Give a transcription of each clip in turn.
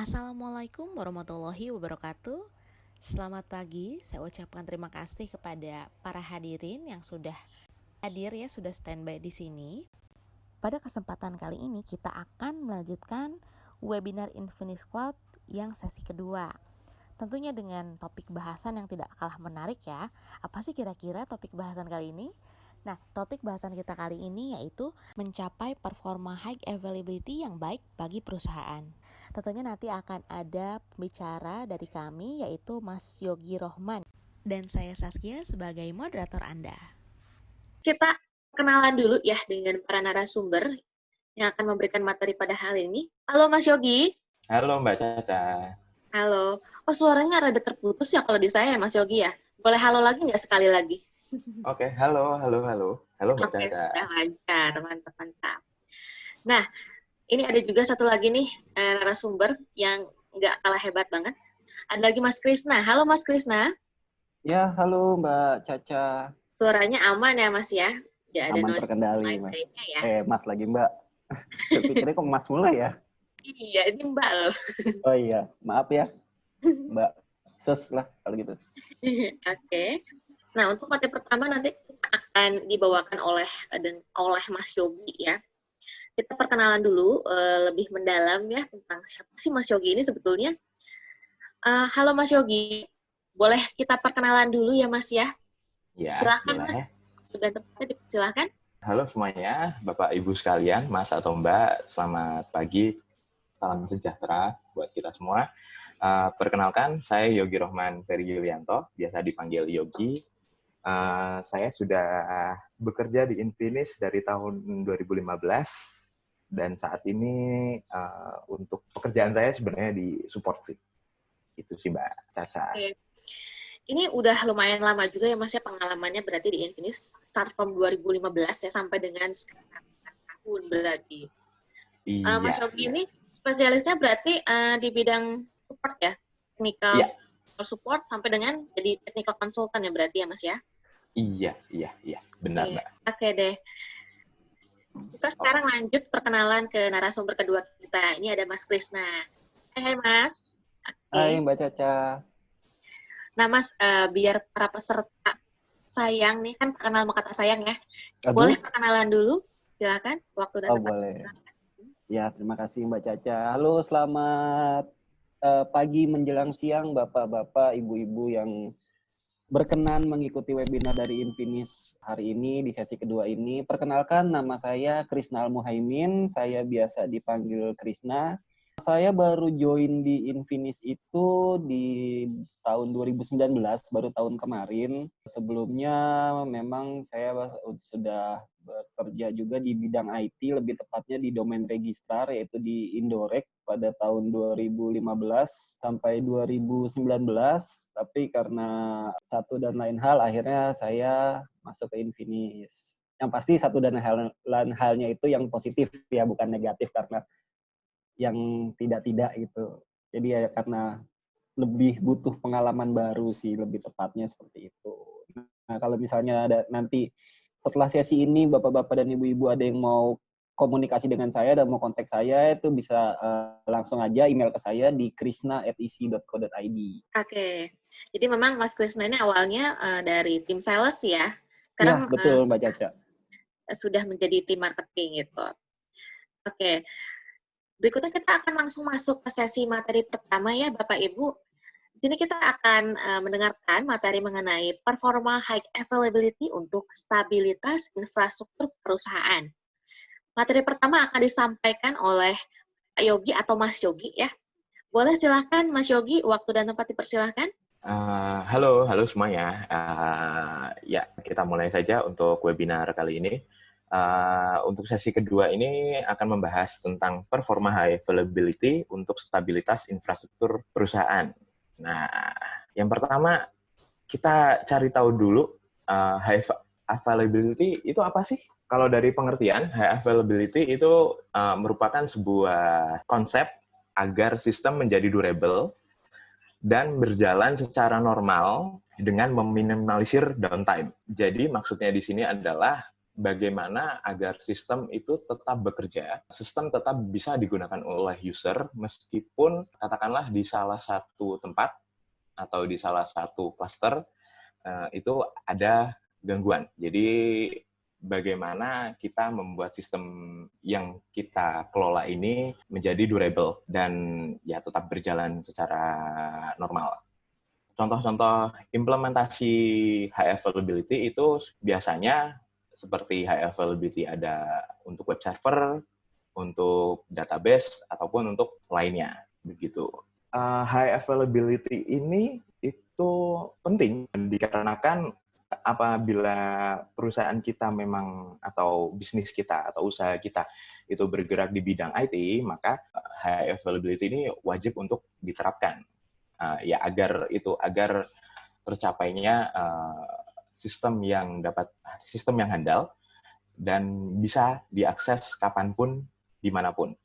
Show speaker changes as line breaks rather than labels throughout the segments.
Assalamualaikum warahmatullahi wabarakatuh. Selamat pagi, saya ucapkan terima kasih kepada para hadirin yang sudah hadir ya, sudah standby di sini. Pada kesempatan kali ini kita akan melanjutkan webinar Infinix Cloud yang sesi kedua. Tentunya dengan topik bahasan yang tidak kalah menarik ya. Apa sih kira-kira topik bahasan kali ini? Nah, topik bahasan kita kali ini yaitu mencapai performa high availability yang baik bagi perusahaan. Tentunya nanti akan ada pembicara dari kami yaitu Mas Yogi Rohman dan saya Saskia sebagai moderator Anda.
Kita kenalan dulu ya dengan para narasumber yang akan memberikan materi pada hal ini. Halo Mas Yogi.
Halo Mbak Caca.
Halo. Oh, suaranya rada terputus ya kalau di saya ya Mas Yogi ya. Boleh halo lagi nggak sekali lagi?
Oke, halo. Halo Mbak
Oke,
Caca.
sudah lancar. Mantap. Nah, ini ada juga satu lagi nih narasumber yang nggak kalah hebat banget. Ada lagi Mas Krisna. Halo Mas Krisna.
Ya, halo Mbak Caca.
Suaranya aman ya Mas ya? Tidak ada
Aman
noise
terkendali, Mas.
lainnya ya?
Mas lagi Mbak. Saya pikirnya kok Mas mulai ya?
Iya, ini Mbak loh.
Oh iya, maaf ya. Mbak Ses lah kalau gitu.
Oke. Nah, untuk materi pertama nanti kita akan dibawakan oleh Mas Yogi ya. Kita perkenalan dulu lebih mendalam ya tentang siapa sih Mas Yogi ini sebetulnya. Halo Mas Yogi, boleh kita perkenalan dulu ya Mas ya?
Ya,
Silakan
boleh.
Mas. Sudah tempatnya dipersilakan.
Halo semuanya, Bapak Ibu sekalian, Mas atau Mbak, selamat pagi. Salam sejahtera buat kita semua. Perkenalkan, saya Yogi Rohman Ferry Yulianto, biasa dipanggil Yogi. Saya sudah bekerja di Infinix dari tahun 2015 dan saat ini untuk pekerjaan saya sebenarnya di support field. Itu sih Mbak Caca.
Oke. Ini udah lumayan lama juga ya Mas ya pengalamannya berarti di Infinix. Start from 2015 ya sampai dengan sekarang 4 tahun berarti.
Iya.
Mas Yogi ini spesialisnya berarti di bidang support ya? Technical support sampai dengan jadi technical consultant ya berarti ya Mas ya?
Iya. Benar,
Oke.
Mbak.
Oke deh. Kita sekarang lanjut perkenalan ke narasumber kedua kita. Ini ada Mas Krisna. Hai Mas.
Hai Mbak Caca.
Nah Mas, biar para peserta sayang nih, kan terkenal sama kata sayang ya.
Aduh.
Boleh perkenalan dulu? Silakan. Waktu dan tempat.
Boleh. Ya, terima kasih Mbak Caca. Halo, selamat pagi menjelang siang Bapak-bapak, Ibu-ibu yang berkenan mengikuti webinar dari Infinix hari ini di sesi kedua ini. Perkenalkan, nama saya Krisna Al-Muhaimin, saya biasa dipanggil Krisna. Saya baru join di Infinix itu di tahun 2019, baru tahun kemarin. Sebelumnya memang saya sudah bekerja juga di bidang IT, lebih tepatnya di domain registrar, yaitu di Indorek pada tahun 2015 sampai 2019. Tapi karena satu dan lain hal, akhirnya saya masuk ke Infinix. Yang pasti satu dan lain halnya itu yang positif ya, bukan negatif karena yang tidak-tidak gitu. Jadi ya karena lebih butuh pengalaman baru sih, lebih tepatnya seperti itu. Nah, kalau misalnya ada nanti setelah sesi ini Bapak-bapak dan Ibu-ibu ada yang mau komunikasi dengan saya dan mau kontak saya, itu bisa langsung aja email ke saya di krisna@isi.co.id.
Oke. Jadi memang Mas Krisna ini awalnya dari tim sales ya.
Ya,
Sekarang
betul Mbak Caca.
sudah menjadi tim marketing gitu. Oke. Berikutnya kita akan langsung masuk ke sesi materi pertama ya Bapak Ibu. Di sini kita akan mendengarkan materi mengenai performa high availability untuk stabilitas infrastruktur perusahaan. Materi pertama akan disampaikan oleh Pak Yogi atau Mas Yogi ya. Boleh silakan Mas Yogi, waktu dan tempat dipersilahkan.
Halo semuanya. Ya, kita mulai saja untuk webinar kali ini. Untuk sesi kedua ini akan membahas tentang performa high availability untuk stabilitas infrastruktur perusahaan. Nah, yang pertama kita cari tahu dulu high availability itu apa sih? Kalau dari pengertian, high availability itu merupakan sebuah konsep agar sistem menjadi durable dan berjalan secara normal dengan meminimalisir downtime. Jadi maksudnya di sini adalah bagaimana agar sistem itu tetap bekerja, sistem tetap bisa digunakan oleh user meskipun katakanlah di salah satu tempat atau di salah satu cluster itu ada gangguan. Jadi bagaimana kita membuat sistem yang kita kelola ini menjadi durable dan ya tetap berjalan secara normal. Contoh-contoh implementasi high availability itu biasanya seperti high availability ada untuk web server, untuk database, ataupun untuk lainnya. Begitu. High availability ini itu penting dikarenakan apabila perusahaan kita memang atau bisnis kita atau usaha kita itu bergerak di bidang IT, maka high availability ini wajib untuk diterapkan. Ya agar tercapainya sistem yang handal dan bisa diakses kapanpun dimanapun.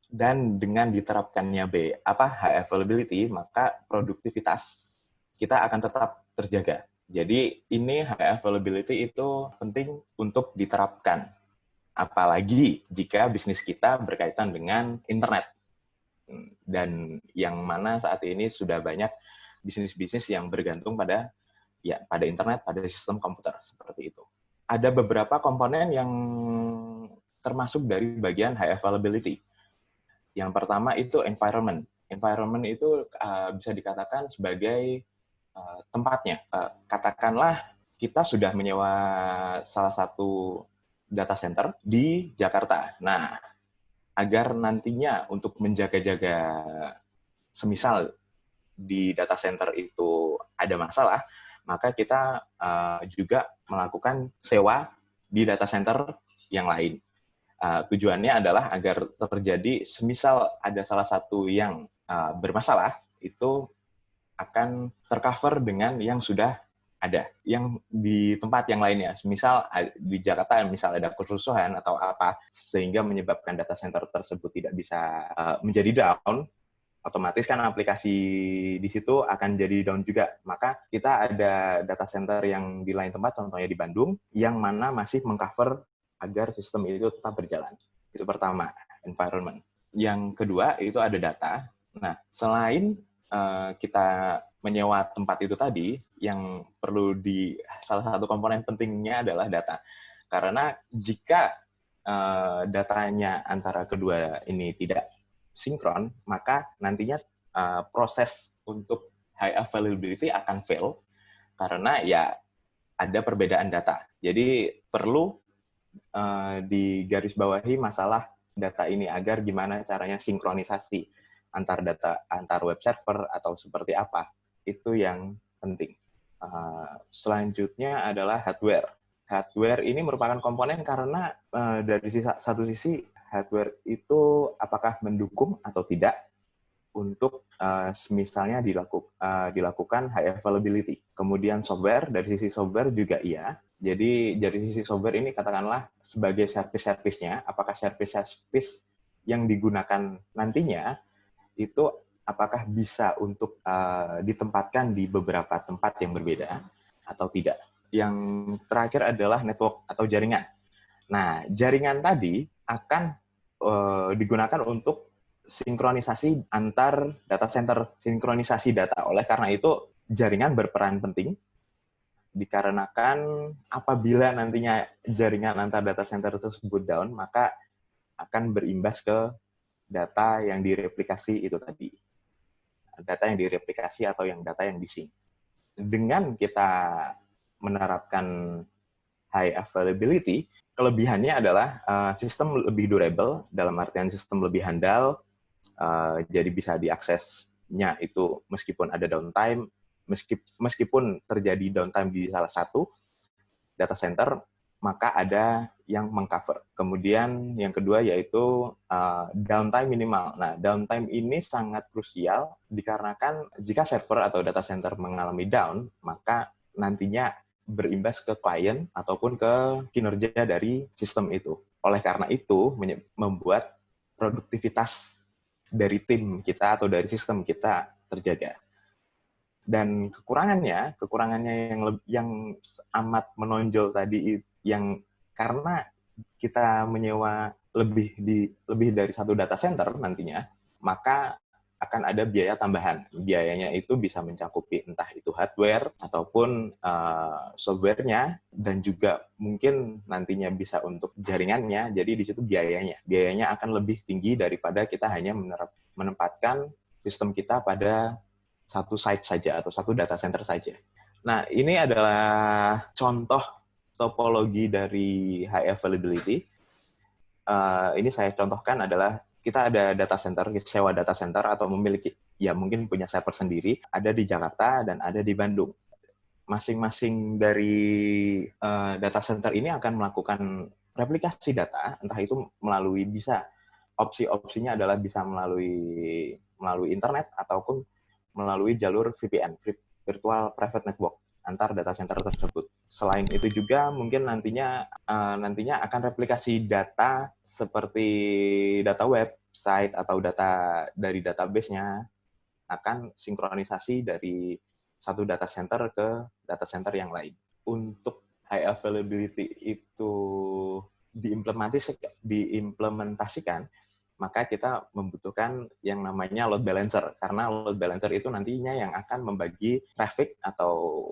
Dan dengan diterapkannya high availability, maka produktivitas kita akan tetap terjaga. Jadi ini high availability itu penting untuk diterapkan, apalagi jika bisnis kita berkaitan dengan internet. Dan yang mana saat ini sudah banyak bisnis-bisnis yang bergantung pada internet, pada sistem komputer seperti itu. Ada beberapa komponen yang termasuk dari bagian high availability. Yang pertama itu environment. Environment itu bisa dikatakan sebagai tempatnya. Katakanlah kita sudah menyewa salah satu data center di Jakarta. Nah, agar nantinya untuk menjaga-jaga, semisal di data center itu ada masalah, maka kita juga melakukan sewa di data center yang lain. Tujuannya adalah agar terjadi, semisal ada salah satu yang bermasalah, itu akan tercover dengan yang sudah ada, yang di tempat yang lainnya. Misal di Jakarta, misal ada kerusuhan atau apa, sehingga menyebabkan data center tersebut tidak bisa menjadi down, otomatis kan aplikasi di situ akan jadi down juga. Maka kita ada data center yang di lain tempat, contohnya di Bandung, yang mana masih mengcover agar sistem itu tetap berjalan. Itu pertama, environment. Yang kedua, itu ada data. Nah, selain kita menyewa tempat itu tadi, yang perlu salah satu komponen pentingnya adalah data. Karena jika datanya antara kedua ini tidak sinkron, maka nantinya proses untuk high availability akan fail karena ya ada perbedaan data. Jadi perlu digarisbawahi masalah data ini agar gimana caranya sinkronisasi antar web server atau seperti apa, itu yang penting. Selanjutnya adalah hardware. Hardware ini merupakan komponen karena dari satu sisi hardware itu apakah mendukung atau tidak untuk misalnya dilakukan high availability. Kemudian software, dari sisi software juga iya. Jadi dari sisi software ini katakanlah sebagai service-nya, apakah service yang digunakan nantinya itu apakah bisa untuk ditempatkan di beberapa tempat yang berbeda atau tidak. Yang terakhir adalah network atau jaringan. Nah, jaringan tadi akan digunakan untuk sinkronisasi antar data center, sinkronisasi data. Oleh karena itu, jaringan berperan penting, dikarenakan apabila nantinya jaringan antar data center tersebut down, maka akan berimbas ke data yang direplikasi itu tadi. Data yang direplikasi atau data yang di-sync. Dengan kita menerapkan high availability, kelebihannya adalah sistem lebih durable, dalam artian sistem lebih handal, jadi bisa diaksesnya itu meskipun ada downtime, meskipun terjadi downtime di salah satu data center, maka ada yang mengcover. Kemudian yang kedua yaitu downtime minimal. Nah, downtime ini sangat krusial dikarenakan jika server atau data center mengalami down, maka nantinya berimbas ke klien ataupun ke kinerja dari sistem itu. Oleh karena itu, membuat produktivitas dari tim kita atau dari sistem kita terjaga. Dan kekurangannya yang amat menonjol tadi, yang karena kita menyewa lebih dari satu data center nantinya, maka akan ada biaya tambahan. Biayanya itu bisa mencakupi entah itu hardware ataupun software-nya, dan juga mungkin nantinya bisa untuk jaringannya. Jadi di situ biayanya akan lebih tinggi daripada kita hanya menempatkan sistem kita pada satu site saja atau satu data center saja. Nah, ini adalah contoh topologi dari high availability. Ini saya contohkan adalah kita ada data center, sewa data center atau memiliki, ya mungkin punya server sendiri, ada di Jakarta dan ada di Bandung. Masing-masing dari data center ini akan melakukan replikasi data, entah itu melalui opsi-opsinya adalah bisa melalui internet ataupun melalui jalur VPN, Virtual Private Network, antar data center tersebut. Selain itu juga mungkin nantinya akan replikasi data seperti data website atau data dari database-nya akan sinkronisasi dari satu data center ke data center yang lain. Untuk high availability itu diimplementasikan, maka kita membutuhkan yang namanya load balancer, karena load balancer itu nantinya yang akan membagi traffic atau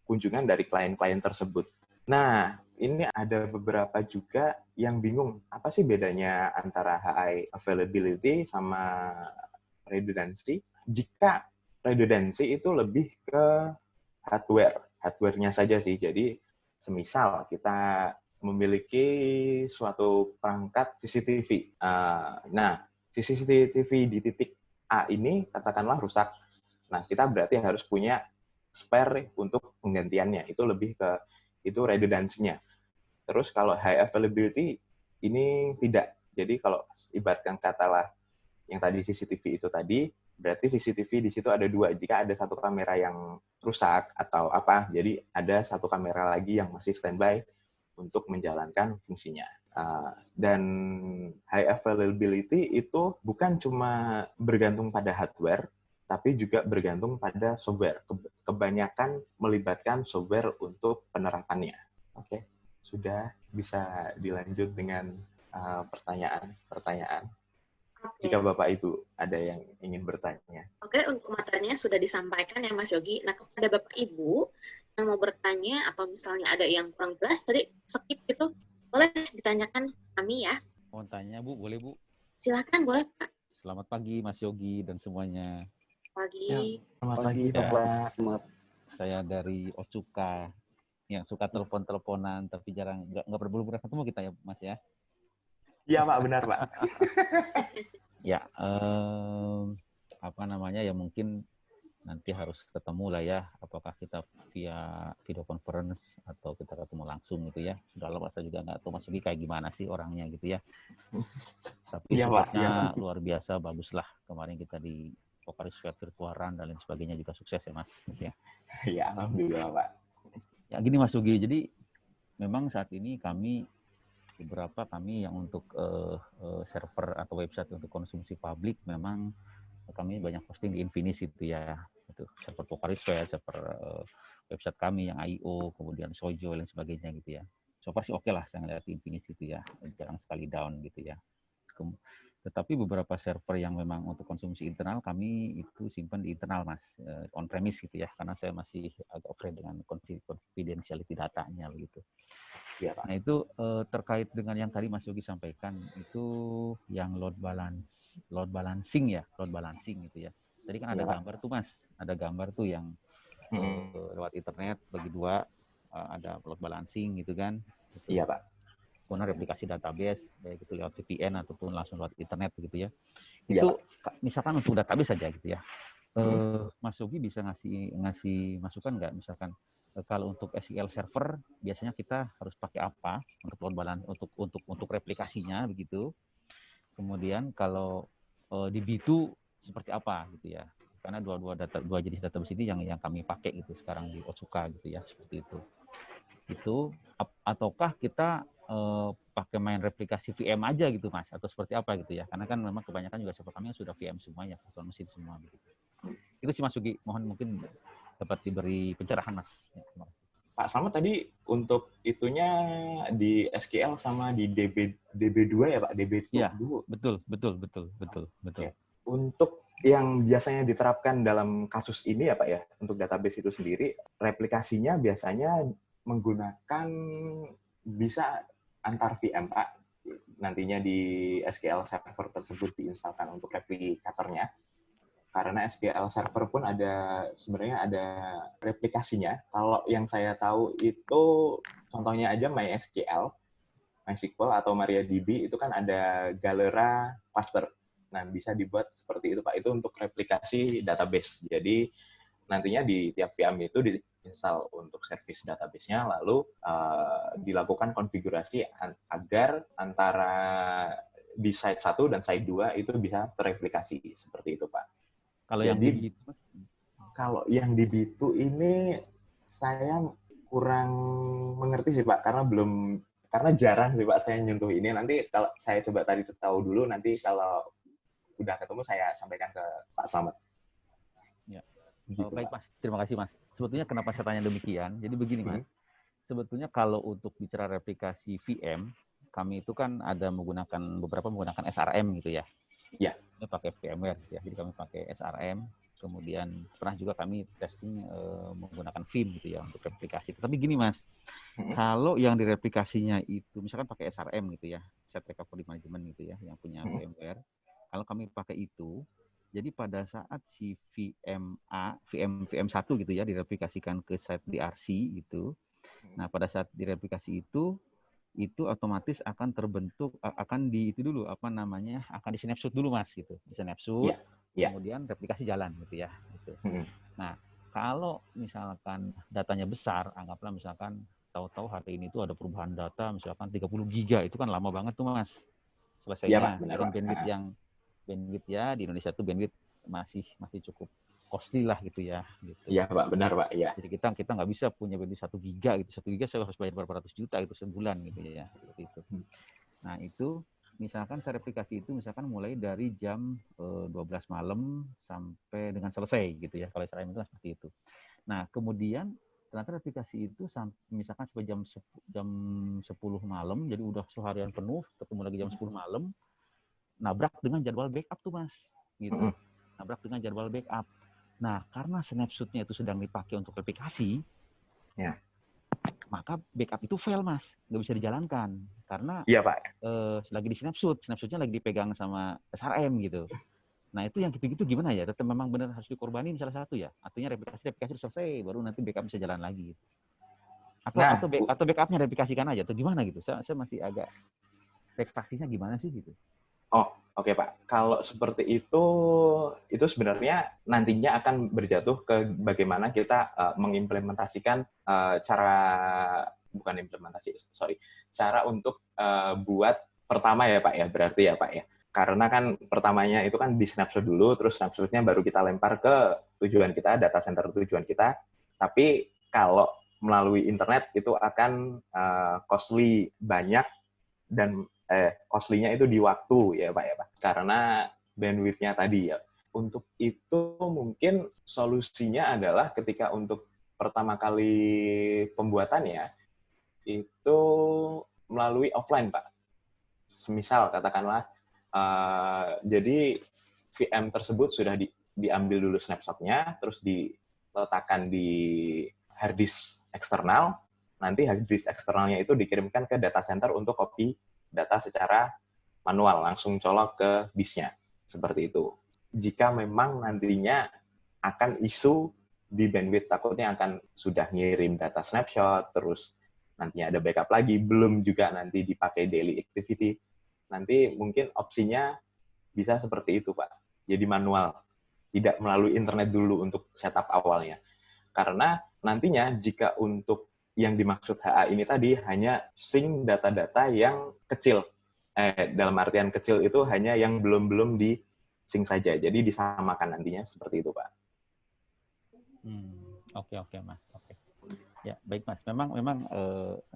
kunjungan dari klien-klien tersebut. Nah, ini ada beberapa juga yang bingung, apa sih bedanya antara high availability sama redundancy? Jika redundancy itu lebih ke hardware-nya saja sih. Jadi, semisal kita memiliki suatu perangkat CCTV. Nah, CCTV di titik A ini katakanlah rusak. Nah, kita berarti harus punya spare untuk penggantiannya. Itu lebih ke redundansinya. Terus kalau high availability ini tidak. Jadi kalau ibaratkan katalah yang tadi CCTV itu tadi, berarti CCTV di situ ada dua. Jika ada satu kamera yang rusak atau apa, jadi ada satu kamera lagi yang masih standby untuk menjalankan fungsinya. Dan high availability itu bukan cuma bergantung pada hardware, tapi juga bergantung pada software. Kebanyakan melibatkan software untuk penerapannya. Oke, sudah bisa dilanjut dengan pertanyaan. Jika Bapak Ibu ada yang ingin bertanya.
Oke, untuk materinya sudah disampaikan ya Mas Yogi. Nah, kepada Bapak Ibu yang mau bertanya atau misalnya ada yang kurang jelas tadi skip gitu, boleh ditanyakan kami ya.
Mau tanya Bu, boleh Bu?
Silakan, boleh Pak.
Selamat pagi Mas Yogi dan semuanya.
Pagi.
Ya, selamat pagi
Ya.
Pak.
Saya dari Otsuka yang suka telepon-teleponan tapi jarang nggak berburu-buru ketemu kita ya Mas ya.
Iya Pak, benar Pak.
Ya, ya mungkin nanti harus ketemu lah ya, apakah kita via video conference atau kita ketemu langsung gitu ya. Sudah lama saya juga nggak tahu Mas Yogi kayak gimana sih orangnya gitu ya. Tapi
Iya,
supportnya luar biasa, bagus lah. Kemarin kita di Pokari Square Virtual Run dan lain sebagainya juga sukses ya Mas. Gitu ya.
Iya, alhamdulillah Pak.
Ya gini Mas Yogi, jadi memang saat ini beberapa kami yang untuk server atau website untuk konsumsi publik memang kami banyak posting di Infinis itu ya, itu server Pokari Square, server website kami yang I.O, kemudian Sojo dan sebagainya gitu ya. So far sih oke lah saya ngeliat di Infinis itu ya, jarang sekali down gitu ya. Tetapi beberapa server yang memang untuk konsumsi internal kami itu simpan di internal Mas, on premise gitu ya, karena saya masih agak afraid dengan confidentiality datanya begitu.
Ya, Pak.
Nah itu terkait dengan yang tadi Mas Yogi sampaikan itu yang load balancing gitu ya. Tadi kan ada gambar tuh Mas, ada gambar tuh yang lewat internet bagi dua, ada load balancing gitu kan.
Iya Pak.
Kemudian replikasi database, baik itu lewat VPN ataupun langsung lewat internet begitu ya. Itu misalkan untuk database saja gitu ya. Mas Yogi bisa ngasih masukan nggak, misalkan kalau untuk SQL server biasanya kita harus pakai apa untuk load balance untuk replikasinya begitu. Kemudian kalau di B2 seperti apa gitu ya. Karena dua jenis database ini yang kami pakai gitu sekarang di Otsuka gitu ya, seperti itu. Itu ataukah kita pakai main replikasi VM aja gitu Mas, atau seperti apa gitu ya, karena kan memang kebanyakan juga server kami sudah VM semuanya, virtual mesin semua gitu. Itu sih Mas Yogi, mohon mungkin dapat diberi pencerahan Mas.
Pak Slamet tadi untuk itunya di SQL sama di DB2 ya Pak, DB2.
Iya, betul.
Oke. Untuk yang biasanya diterapkan dalam kasus ini ya Pak ya, untuk database itu sendiri, replikasinya biasanya menggunakan bisa antar VM Pak. Nantinya di SQL server tersebut diinstalkan untuk replikatornya. Karena SQL server pun sebenarnya ada replikasinya. Kalau yang saya tahu itu contohnya aja MySQL atau MariaDB itu kan ada Galera cluster. Nah, bisa dibuat seperti itu Pak. Itu untuk replikasi database. Jadi nantinya di tiap VM itu diinstal untuk service database-nya, lalu dilakukan konfigurasi agar antara di site 1 dan site 2 itu bisa terreplikasi seperti itu Pak.
Kalau
Jadi,
yang di Bitu,
kalau yang di Bitu ini saya kurang mengerti sih Pak, karena jarang sih Pak saya nyentuh ini. Nanti kalau saya coba tadi tahu dulu, nanti kalau udah ketemu saya sampaikan ke Pak Slamet.
Ya.
Gitu,
Baik
Pak.
Mas, terima kasih Mas. Sebetulnya kenapa saya tanya demikian? Jadi begini Mas, sebetulnya kalau untuk bicara replikasi VM, kami itu kan ada beberapa menggunakan SRM gitu ya.
Iya.
Ini pakai VMware gitu ya. Jadi kami pakai SRM, kemudian pernah juga kami testing menggunakan Vim gitu ya untuk replikasi. Tapi gini Mas, kalau yang direplikasinya itu misalkan pakai SRM gitu ya, Set Recovery Management gitu ya, yang punya VMware. Kalau kami pakai itu, jadi pada saat si VM1 gitu ya direplikasikan ke site DRC gitu. Nah, pada saat direplikasi itu otomatis akan terbentuk, akan akan di snapshot dulu Mas gitu, di snapshot, kemudian replikasi jalan gitu ya. Gitu. Nah, kalau misalkan datanya besar, anggaplah misalkan tahu-tahu hari ini tuh ada perubahan data, misalkan 30 giga, itu kan lama banget tuh Mas selesainya.
Iya Pak, benar
Dan
Pak.
bandwidth ya di Indonesia tuh bandwidth masih cukup costly lah gitu ya. Gitu.
Iya Pak, benar Pak. Iya.
Jadi kita nggak bisa punya bandwidth 1 giga gitu. 1 giga saya harus bayar berapa ratus juta itu sebulan gitu ya. Seperti itu. Nah itu misalkan saya replikasi itu misalkan mulai dari jam 12 malam sampai dengan selesai gitu ya. Kalau SRM itu seperti itu. Nah kemudian ternyata replikasi itu misalkan sampai jam 10 malam, jadi udah seharian penuh, ketemu lagi jam 10 malam, nabrak dengan jadwal backup tuh Mas. Gitu. Nabrak dengan jadwal backup. Nah, karena snapshot-nya itu sedang dipakai untuk replikasi, maka backup itu fail, Mas. Nggak bisa dijalankan. Karena
Pak.
Lagi di snapshot-nya lagi dipegang sama SRM gitu. Nah, itu yang gitu-gitu gimana ya? Tetap memang benar harus dikorbanin salah satu ya? Artinya replikasi selesai, baru nanti backup bisa jalan lagi. Gitu. Atau backupnya replikasikan aja, atau gimana gitu? Saya masih agak praktisnya gimana sih gitu?
Oh, oke Pak. Kalau seperti itu sebenarnya nantinya akan berjatuh ke bagaimana kita mengimplementasikan cara untuk buat pertama ya Pak ya, berarti ya Pak ya. Karena kan pertamanya itu kan di snapshot dulu, terus snapshotnya baru kita lempar ke tujuan kita, data center tujuan kita. Tapi kalau melalui internet itu akan costly banyak, dan costly-nya itu di waktu ya Pak ya Pak. Karena bandwidth-nya tadi ya. Untuk itu mungkin solusinya adalah ketika untuk pertama kali pembuatannya itu melalui offline Pak. Semisal katakanlah jadi VM tersebut sudah diambil dulu snapshot-nya, terus diletakkan di hard disk eksternal, nanti hard disk eksternalnya itu dikirimkan ke data center untuk copy data secara manual, langsung colok ke disknya. Seperti itu. Jika memang nantinya akan isu di bandwidth, takutnya akan sudah ngirim data snapshot, terus nantinya ada backup lagi, belum juga nanti dipakai daily activity, nanti mungkin opsinya bisa seperti itu, Pak. Jadi manual, tidak melalui internet dulu untuk setup awalnya. Karena nantinya jika untuk yang dimaksud HA ini tadi hanya sync data-data yang kecil. Dalam artian kecil itu hanya yang belum di sync saja. Jadi disamakan nantinya seperti itu, Pak.
Oke, Mas. Oke. Ya, baik Mas. Memang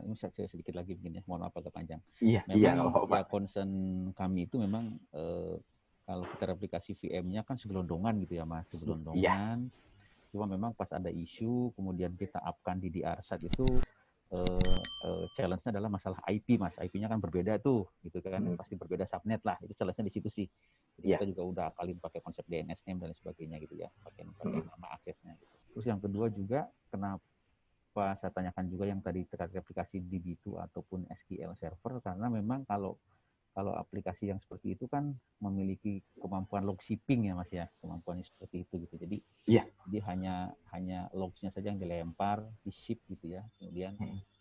ini saya sedikit lagi begini, mohon maaf agak panjang. Memang ya concern kami itu memang kalau kita replikasi VM-nya kan segelondongan gitu ya Mas, segelondongan. Cuma memang pas ada isu, kemudian kita upkan di DRSat itu challenge-nya adalah masalah IP, Mas. IP-nya kan berbeda tuh, gitu kan. Pasti berbeda subnet lah. Itu challenge-nya di situ sih. Jadi kita juga udah akalin pakai konsep DNS name dan sebagainya gitu ya, pakai nama aksesnya. Gitu. Terus yang kedua juga kenapa saya tanyakan juga yang tadi terkait aplikasi DB2 ataupun SQL Server, karena memang kalau aplikasi yang seperti itu kan memiliki kemampuan log shipping ya Mas ya, kemampuannya seperti itu gitu. Jadi jadi hanya logs-nya saja yang dilempar, di ship gitu ya. Kemudian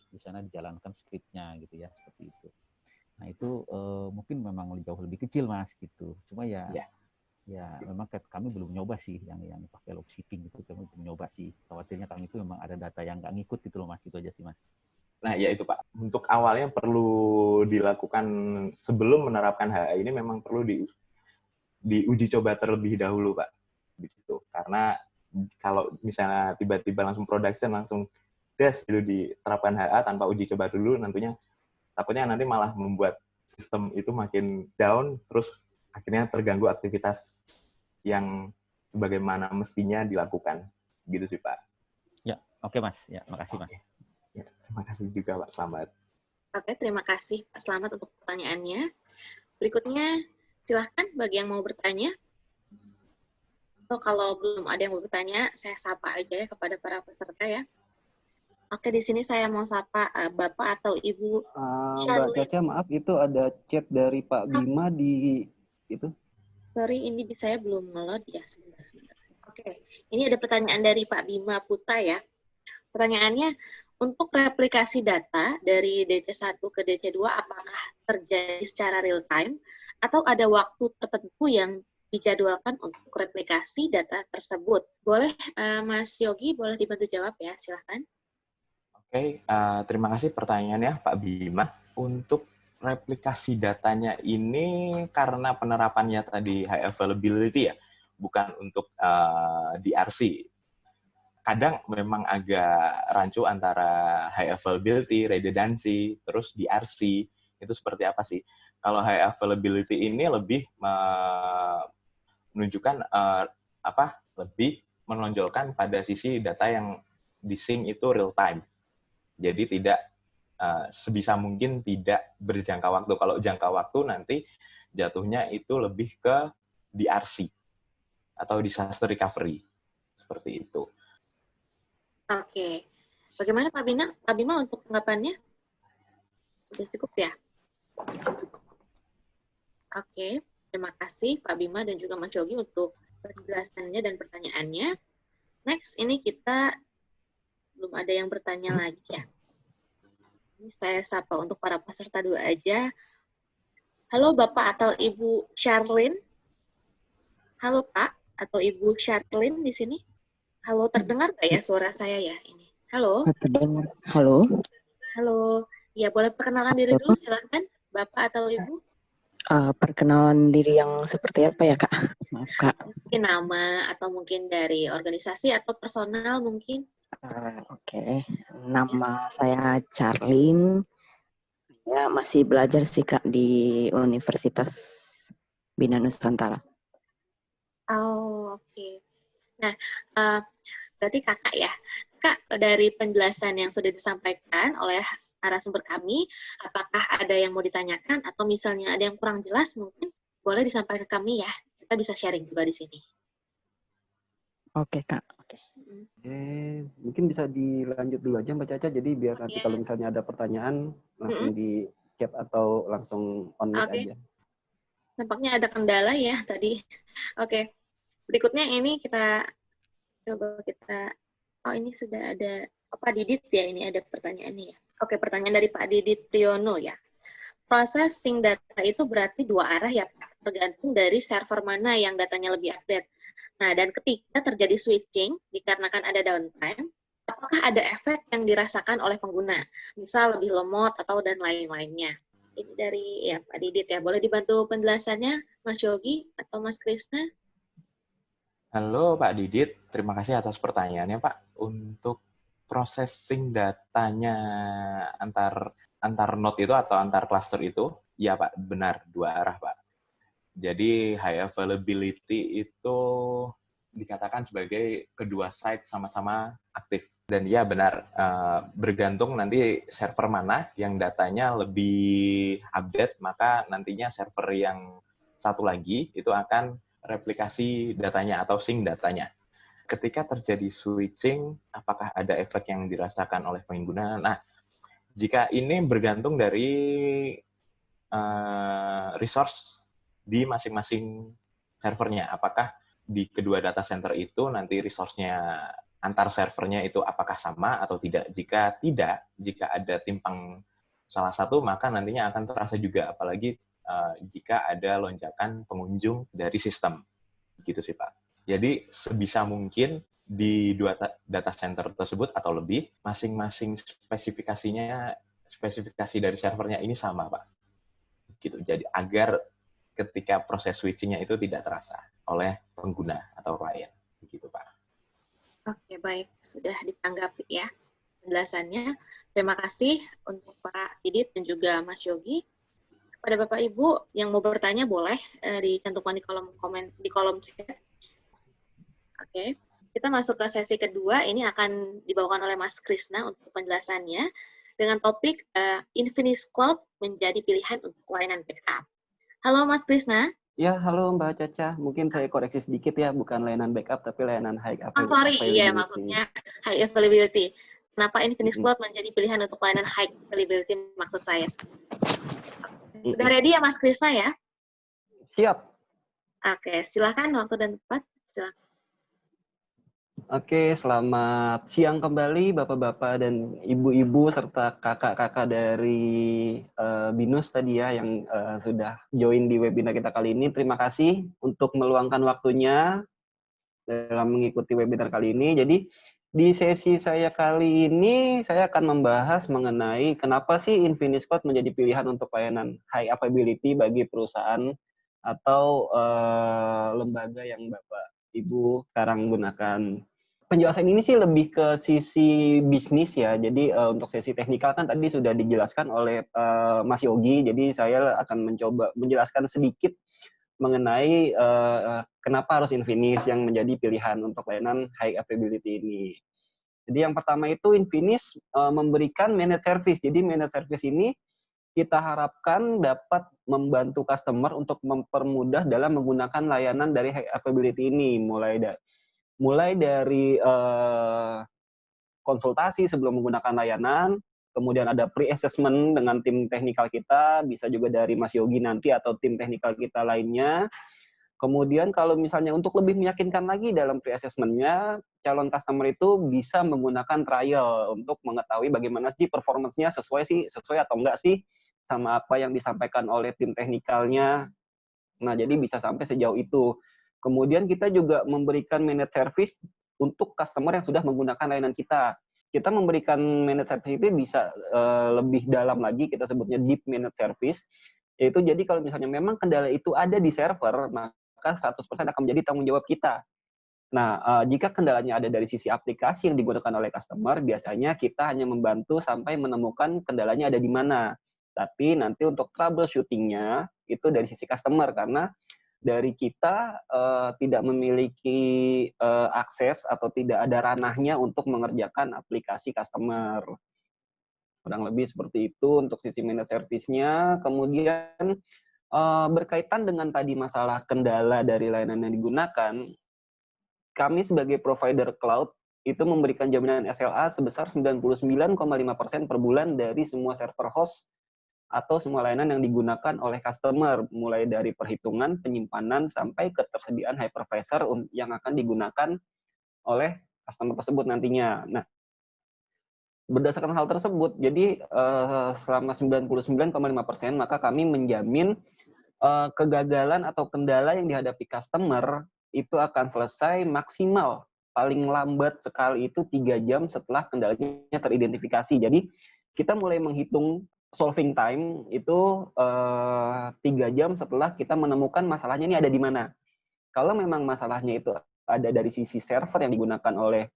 di sana dijalankan script-nya gitu ya, seperti itu. Nah, itu mungkin memang jauh lebih kecil Mas gitu. Cuma ya memang kami belum nyoba sih yang pakai log shipping gitu, kami belum nyoba sih. Khawatirnya kami itu memang ada data yang nggak ngikut gitu loh Mas, gitu aja sih Mas.
Nah, ya itu Pak. Untuk awalnya perlu dilakukan sebelum menerapkan HA ini memang perlu diuji coba terlebih dahulu, Pak. Begitu. Karena kalau misalnya tiba-tiba langsung production, langsung gitu diterapkan HA tanpa uji coba dulu, takutnya nanti malah membuat sistem itu makin down, terus akhirnya terganggu aktivitas yang sebagaimana mestinya dilakukan. Gitu sih, Pak.
Ya, oke Mas. Ya, makasih Mas.
Ya, terima kasih juga Pak Slamet.
Oke, terima kasih Pak Slamet untuk pertanyaannya. Berikutnya, silahkan bagi yang mau bertanya. Atau kalau belum ada yang mau bertanya, saya sapa aja ya kepada para peserta ya. Oke, di sini saya mau sapa Bapak atau Ibu.
Mbak Caca, maaf itu ada chat dari Pak Bima di itu.
Sorry, ini saya belum nge-load ya. Sebentar. Oke, ini ada pertanyaan dari Pak Bima Putra ya. Pertanyaannya, untuk replikasi data dari DC1 ke DC2, apakah terjadi secara real time atau ada waktu tertentu yang dijadwalkan untuk replikasi data tersebut? Boleh, Mas Yogi, boleh dibantu jawab ya, silahkan.
Oke, terima kasih pertanyaannya Pak Bima. Untuk replikasi datanya ini karena penerapannya tadi high availability ya, bukan untuk DRC. Kadang memang agak rancu antara high availability, redundancy, terus DRC. Itu seperti apa sih? Kalau high availability ini lebih menunjukkan lebih menonjolkan pada sisi data yang di sync itu real time. Jadi tidak sebisa mungkin tidak berjangka waktu. Kalau jangka waktu nanti jatuhnya itu lebih ke DRC atau disaster recovery. Seperti itu.
Oke. Bagaimana Pak Bima untuk tanggapannya? Sudah cukup ya? Oke. Terima kasih Pak Bima dan juga Mas Yogi untuk penjelasannya dan pertanyaannya. Next, ini kita belum ada yang bertanya lagi ya. Ini saya sapa untuk para peserta dulu aja. Halo Bapak atau Ibu Charlene. Halo Pak atau Ibu Charlene di sini. Halo, terdengar nggak ya suara saya ya ini? Halo.
Terdengar. Halo.
Halo. Ya, boleh perkenalkan diri dulu silakan Bapak atau Ibu.
Perkenalan diri yang seperti apa ya Kak? Maaf Kak.
Mungkin nama atau mungkin dari organisasi atau personal mungkin.
Oke. Nama saya Charlene. Saya masih belajar sih Kak di Universitas Bina Nusantara.
Oh, oke. Nah, berarti Kakak ya. Kak, dari penjelasan yang sudah disampaikan oleh narasumber kami, apakah ada yang mau ditanyakan atau misalnya ada yang kurang jelas, mungkin boleh disampaikan ke kami ya. Kita bisa sharing juga di sini.
Oke Kak. Oke.
Mungkin bisa dilanjut dulu aja Mbak Caca, jadi biar nanti kalau misalnya ada pertanyaan langsung di chat atau langsung on mic aja.
Nampaknya ada kendala ya tadi. Oke. Berikutnya ini kita coba ini sudah ada Pak Didit ya, ini ada pertanyaannya ya. Oke, pertanyaan dari Pak Didit Priyono ya. Processing data itu berarti dua arah ya Pak, tergantung dari server mana yang datanya lebih update. Nah, dan ketika terjadi switching, dikarenakan ada downtime, apakah ada efek yang dirasakan oleh pengguna? Misal lebih lemot atau dan lain-lainnya. Ini dari ya Pak Didit ya. Boleh dibantu penjelasannya Mas Yogi atau Mas Krisna?
Halo Pak Didit, terima kasih atas pertanyaannya Pak. Untuk processing datanya antar node itu atau antar cluster itu, ya Pak, benar, dua arah Pak. Jadi high availability itu dikatakan sebagai kedua site sama-sama aktif. Dan ya benar, bergantung nanti server mana yang datanya lebih update, maka nantinya server yang satu lagi itu akan replikasi datanya atau sync datanya. Ketika terjadi switching, apakah ada efek yang dirasakan oleh pengguna? Nah, jika ini bergantung dari resource di masing-masing servernya. Apakah di kedua data center itu nanti resource-nya antar servernya itu apakah sama atau tidak? Jika tidak, jika ada timpang salah satu, maka nantinya akan terasa juga. Apalagi jika ada lonjakan pengunjung dari sistem. Gitu sih, Pak. Jadi sebisa mungkin di dua data center tersebut atau lebih, masing-masing spesifikasi dari servernya ini sama, Pak. Gitu. Jadi agar ketika proses switching-nya itu tidak terasa oleh pengguna atau klien. Begitu, Pak.
Oke, baik. Sudah ditanggapi ya penjelasannya. Terima kasih untuk Pak Didit dan juga Mas Yogi. Pada Bapak Ibu yang mau bertanya boleh dicantumkan di kolom komen di kolom chat. Oke, kita masuk ke sesi kedua. Ini akan dibawakan oleh Mas Krisna untuk penjelasannya dengan topik Infinix Cloud menjadi pilihan untuk layanan backup. Halo Mas Krisna.
Ya, halo Mbak Caca. Mungkin saya koreksi sedikit ya, bukan layanan backup, tapi layanan high availability.
Iya maksudnya high availability. Kenapa Infinix Cloud menjadi pilihan untuk layanan high availability maksud saya? Sudah ready ya Mas Krisna ya?
Siap.
Oke, silakan waktu dan tempat. Silakan.
Oke, selamat siang kembali Bapak-Bapak dan Ibu-Ibu serta kakak-kakak dari BINUS tadi ya yang sudah join di webinar kita kali ini. Terima kasih untuk meluangkan waktunya dalam mengikuti webinar kali ini. Jadi di sesi saya kali ini saya akan membahas mengenai kenapa sih Infinix Cloud menjadi pilihan untuk layanan high availability bagi perusahaan atau lembaga yang Bapak Ibu sekarang gunakan. Penjelasan ini sih lebih ke sisi bisnis ya. Jadi untuk sesi teknikal kan tadi sudah dijelaskan oleh Mas Yogi. Jadi saya akan mencoba menjelaskan sedikit mengenai kenapa harus Infinix yang menjadi pilihan untuk layanan high availability ini. Jadi yang pertama itu Infinix memberikan managed service. Jadi managed service ini kita harapkan dapat membantu customer untuk mempermudah dalam menggunakan layanan dari high availability ini, mulai dari konsultasi sebelum menggunakan layanan, kemudian ada pre-assessment dengan tim teknikal kita, bisa juga dari Mas Yogi nanti atau tim teknikal kita lainnya. Kemudian kalau misalnya untuk lebih meyakinkan lagi dalam pre-assessment-nya, calon customer itu bisa menggunakan trial untuk mengetahui bagaimana sih performance-nya sesuai atau enggak sih sama apa yang disampaikan oleh tim teknikalnya. Nah, jadi bisa sampai sejauh itu. Kemudian kita juga memberikan managed service untuk customer yang sudah menggunakan layanan kita. Kita memberikan managed service itu bisa lebih dalam lagi, kita sebutnya deep managed service. Yaitu jadi kalau misalnya memang kendala itu ada di server, maka 100% akan menjadi tanggung jawab kita. Nah, jika kendalanya ada dari sisi aplikasi yang digunakan oleh customer, biasanya kita hanya membantu sampai menemukan kendalanya ada di mana. Tapi nanti untuk troubleshooting-nya itu dari sisi customer, karena dari kita tidak memiliki akses atau tidak ada ranahnya untuk mengerjakan aplikasi customer. Kurang lebih seperti itu untuk sisi managed service-nya. Kemudian berkaitan dengan tadi masalah kendala dari layanan yang digunakan, kami sebagai provider cloud itu memberikan jaminan SLA sebesar 99,5% per bulan dari semua server host atau semua layanan yang digunakan oleh customer, mulai dari perhitungan, penyimpanan, sampai ketersediaan hypervisor yang akan digunakan oleh customer tersebut nantinya. Nah, berdasarkan hal tersebut, jadi selama 99,5%, maka kami menjamin kegagalan atau kendala yang dihadapi customer itu akan selesai maksimal, paling lambat sekali itu 3 jam setelah kendalanya teridentifikasi. Jadi, kita mulai menghitung solving time itu 3 jam setelah kita menemukan masalahnya ini ada di mana. Kalau memang masalahnya itu ada dari sisi server yang digunakan oleh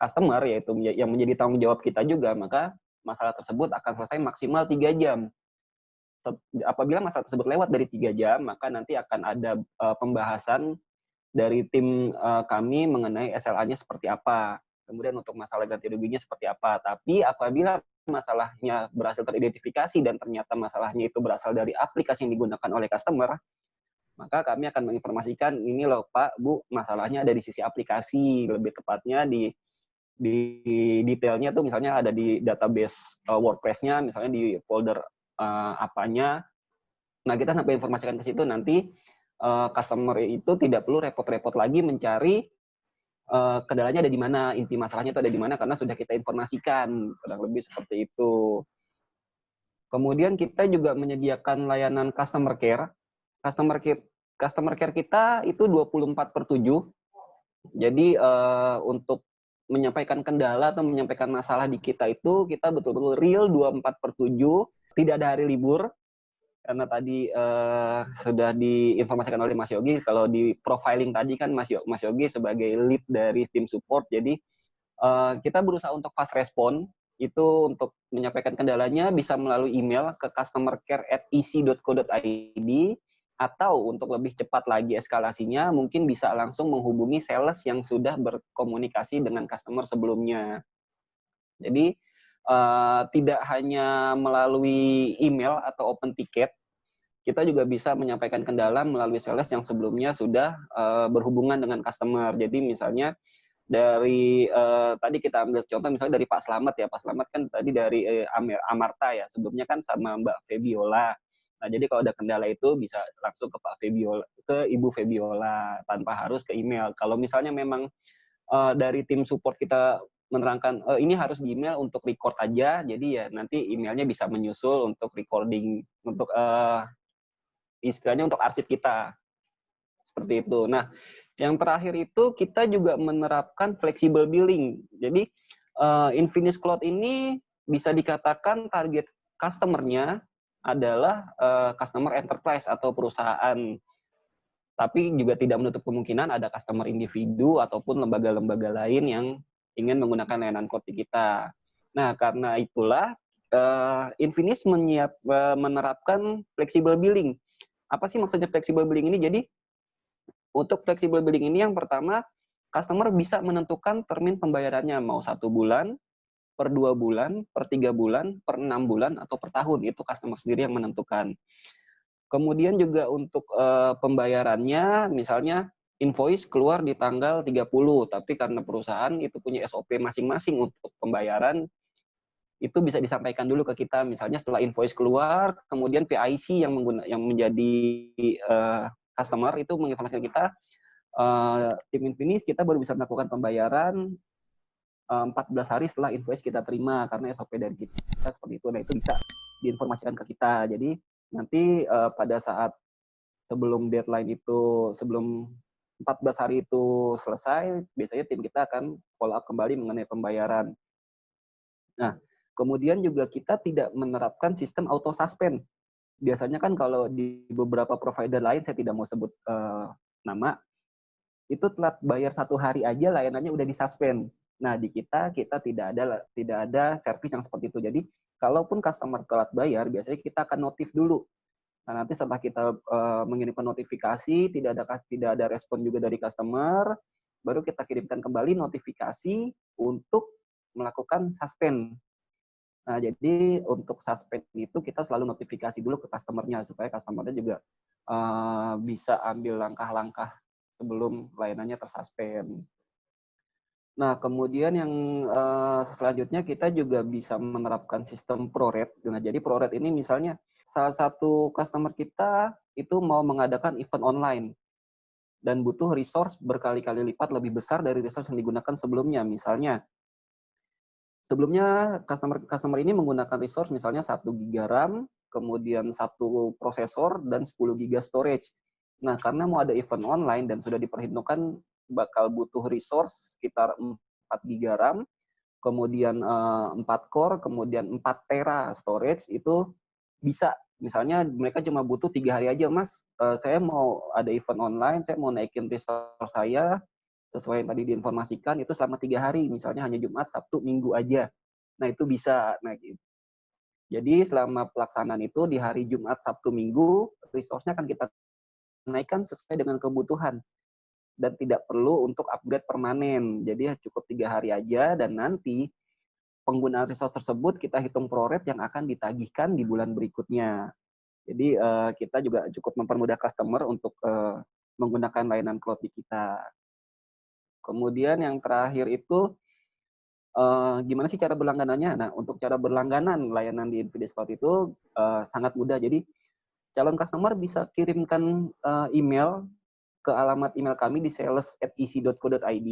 customer, yaitu yang menjadi tanggung jawab kita juga, maka masalah tersebut akan selesai maksimal 3 jam. Apabila masalah tersebut lewat dari 3 jam, maka nanti akan ada pembahasan dari tim kami mengenai SLA-nya seperti apa. Kemudian untuk masalah ganti ruginya seperti apa. Tapi apabila masalahnya berhasil teridentifikasi dan ternyata masalahnya itu berasal dari aplikasi yang digunakan oleh customer, maka kami akan menginformasikan, ini loh Pak, Bu, masalahnya ada di sisi aplikasi, lebih tepatnya di detailnya tuh misalnya ada di database WordPress-nya, misalnya di folder apanya. Nah, kita sampai informasikan ke situ, nanti customer itu tidak perlu repot-repot lagi mencari kendalanya ada di mana, inti masalahnya itu ada di mana, karena sudah kita informasikan, kurang lebih seperti itu. Kemudian kita juga menyediakan layanan customer care. Customer care kita itu 24/7. Jadi untuk menyampaikan kendala atau menyampaikan masalah di kita itu kita betul-betul real 24/7, tidak ada hari libur. Karena tadi sudah diinformasikan oleh Mas Yogi, kalau di profiling tadi kan Mas Yogi sebagai lead dari tim support, jadi kita berusaha untuk fast respon, itu untuk menyampaikan kendalanya bisa melalui email ke customercare@ec.co.id, atau untuk lebih cepat lagi eskalasinya, mungkin bisa langsung menghubungi sales yang sudah berkomunikasi dengan customer sebelumnya. Jadi tidak hanya melalui email atau open ticket, kita juga bisa menyampaikan kendala melalui sales yang sebelumnya sudah berhubungan dengan customer. Jadi misalnya dari tadi kita ambil contoh misalnya dari Pak Slamet ya, Pak Slamet kan tadi dari Amarta ya, sebelumnya kan sama Mbak Febiola. Nah, jadi kalau ada kendala itu bisa langsung ke Pak Febiola, ke Ibu Febiola tanpa harus ke email. Kalau misalnya memang dari tim support kita menerangkan ini harus di email untuk record aja, jadi ya nanti emailnya bisa menyusul untuk recording, untuk istilahnya untuk arsip kita, seperti itu. Nah, yang terakhir itu kita juga menerapkan flexible billing. Jadi Infinis Cloud ini bisa dikatakan target customer-nya adalah customer enterprise atau perusahaan. Tapi juga tidak menutup kemungkinan ada customer individu ataupun lembaga-lembaga lain yang ingin menggunakan layanan cloud di kita. Nah, karena itulah Infinis menerapkan flexible billing. Apa sih maksudnya flexible billing ini? Jadi untuk flexible billing ini yang pertama, customer bisa menentukan termin pembayarannya, mau 1 bulan, per 2 bulan, per 3 bulan, per 6 bulan, atau per tahun. Itu customer sendiri yang menentukan. Kemudian juga untuk pembayarannya, misalnya invoice keluar di tanggal 30, tapi karena perusahaan itu punya SOP masing-masing untuk pembayaran, itu bisa disampaikan dulu ke kita. Misalnya setelah invoice keluar, kemudian PIC yang menjadi customer itu menginformasikan kita, tim Infinis kita baru bisa melakukan pembayaran 14 hari setelah invoice kita terima, karena SOP dari kita seperti itu. Nah, itu bisa diinformasikan ke kita. Jadi nanti pada saat sebelum deadline itu, sebelum 14 hari itu selesai, biasanya tim kita akan follow up kembali mengenai pembayaran. Nah, kemudian juga kita tidak menerapkan sistem auto suspend. Biasanya kan kalau di beberapa provider lain, saya tidak mau sebut nama, itu telat bayar 1 hari aja layanannya udah disuspend. Nah, di kita tidak ada service yang seperti itu. Jadi, kalaupun customer telat bayar, biasanya kita akan notif dulu. Nah, nanti setelah kita mengirimkan notifikasi, tidak ada respon juga dari customer, baru kita kirimkan kembali notifikasi untuk melakukan suspend. Nah, jadi untuk suspend itu kita selalu notifikasi dulu ke customer-nya, supaya customer-nya juga bisa ambil langkah-langkah sebelum layanannya tersuspend. Nah, kemudian yang selanjutnya kita juga bisa menerapkan sistem pro-rate. Nah, jadi pro-rate ini misalnya salah satu customer kita itu mau mengadakan event online dan butuh resource berkali-kali lipat lebih besar dari resource yang digunakan sebelumnya. Misalnya, sebelumnya customer ini menggunakan resource misalnya 1 GB RAM, kemudian 1 prosesor, dan 10 GB storage. Nah, karena mau ada event online dan sudah diperhitungkan bakal butuh resource sekitar 4 GB RAM, kemudian 4 core, kemudian 4 tera storage, itu bisa. Misalnya mereka cuma butuh 3 hari aja, Mas, saya mau ada event online, saya mau naikin resource saya, sesuai yang tadi diinformasikan, itu selama 3 hari, misalnya hanya Jumat, Sabtu, Minggu aja. Nah, itu bisa. Nah, gitu. Jadi selama pelaksanaan itu di hari Jumat, Sabtu, Minggu, resource-nya akan kita naikkan sesuai dengan kebutuhan. dan tidak perlu untuk upgrade permanen. Jadi cukup 3 hari aja, dan nanti penggunaan resource tersebut kita hitung pro rate yang akan ditagihkan di bulan berikutnya. Jadi kita juga cukup mempermudah customer untuk menggunakan layanan cloud di kita. Kemudian yang terakhir itu gimana sih cara berlangganannya? Nah, untuk cara berlangganan layanan di Infinix Cloud itu sangat mudah. Jadi calon customer bisa kirimkan email ke alamat email kami di sales@ec.co.id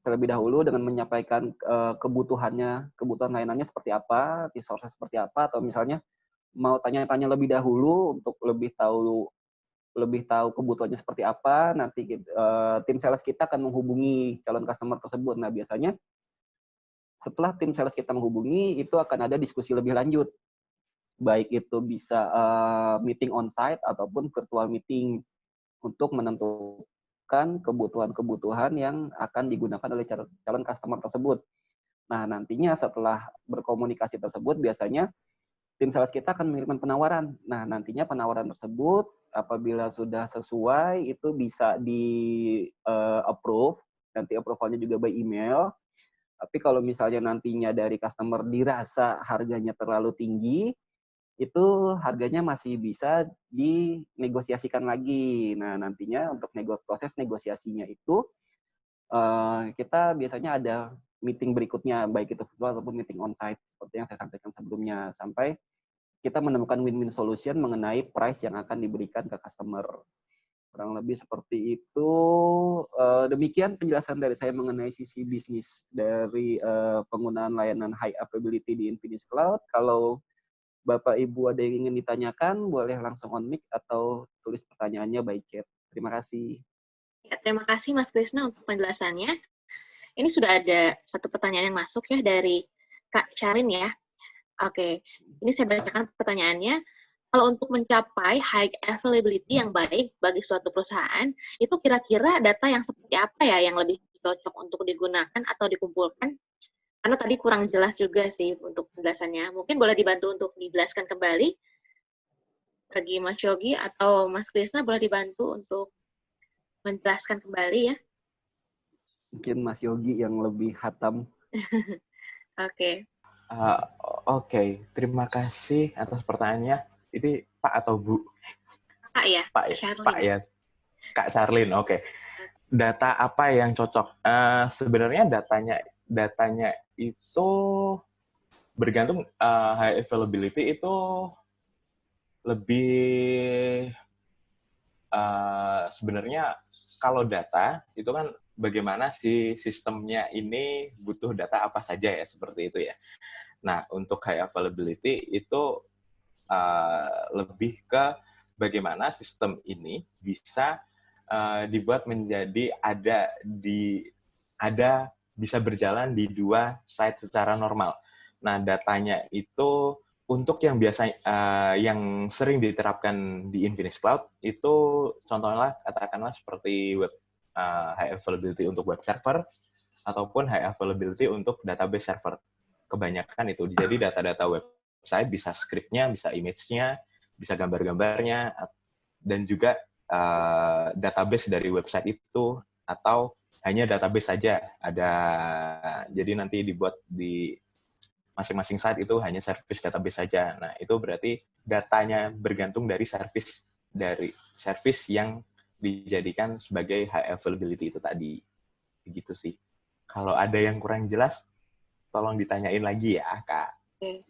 terlebih dahulu dengan menyampaikan kebutuhan layanannya seperti apa, resource seperti apa, atau misalnya mau tanya-tanya lebih dahulu untuk lebih tahu kebutuhannya seperti apa. Nanti tim sales kita akan menghubungi calon customer tersebut. Nah, biasanya setelah tim sales kita menghubungi, itu akan ada diskusi lebih lanjut. Baik itu bisa meeting on-site ataupun virtual meeting untuk menentukan kebutuhan-kebutuhan yang akan digunakan oleh calon customer tersebut. Nah, nantinya setelah berkomunikasi tersebut, biasanya tim sales kita akan mengirimkan penawaran. Nah, nantinya penawaran tersebut apabila sudah sesuai, itu bisa di-approve. Nanti approval-nya juga by email. Tapi kalau misalnya nantinya dari customer dirasa harganya terlalu tinggi, itu harganya masih bisa dinegosiasikan lagi. Nah, nantinya untuk proses negosiasinya itu, kita biasanya ada meeting berikutnya, baik itu virtual ataupun meeting on-site, seperti yang saya sampaikan sebelumnya, sampai kita menemukan win-win solution mengenai price yang akan diberikan ke customer. Kurang lebih seperti itu. Demikian penjelasan dari saya mengenai sisi bisnis dari penggunaan layanan high availability di Infinix Cloud. Kalau Bapak Ibu ada yang ingin ditanyakan, boleh langsung on mic atau tulis pertanyaannya by chat. Terima kasih.
Ya, terima kasih Mas Krisna untuk penjelasannya. Ini sudah ada satu pertanyaan yang masuk ya dari Kak Charin ya. Oke, ini saya bacakan pertanyaannya. Kalau untuk mencapai high availability yang baik bagi suatu perusahaan, itu kira-kira data yang seperti apa ya yang lebih cocok untuk digunakan atau dikumpulkan? Karena tadi kurang jelas juga sih untuk penjelasannya. Mungkin boleh dibantu untuk dijelaskan kembali bagi Mas Yogi atau Mas Krisna, boleh dibantu untuk menjelaskan kembali ya.
Mungkin Mas Yogi yang lebih hatam.
Oke.
Oke, terima kasih atas pertanyaannya. Ini Pak atau Bu?
Kak ya?
Pak ya. Kak Charlin, oke. Data apa yang cocok? Sebenarnya datanya itu bergantung, high availability itu lebih sebenarnya kalau data itu kan bagaimana si sistemnya ini butuh data apa saja ya, seperti itu ya. Nah, untuk high availability itu lebih ke bagaimana sistem ini bisa dibuat menjadi bisa berjalan di dua site secara normal. Nah, datanya itu untuk yang yang sering diterapkan di Infinix Cloud itu contohnya katakanlah seperti high availability untuk web server ataupun high availability untuk database server. Kebanyakan itu. Jadi data-data website bisa script-nya, bisa image-nya, bisa gambar-gambarnya, dan juga database dari website itu, atau hanya database saja. Jadi nanti dibuat di masing-masing site itu hanya service database saja. Nah, itu berarti datanya bergantung dari service yang dijadikan sebagai high availability itu tadi. Begitu sih. Kalau ada yang kurang jelas, tolong ditanyain lagi ya, Kak.
Oke.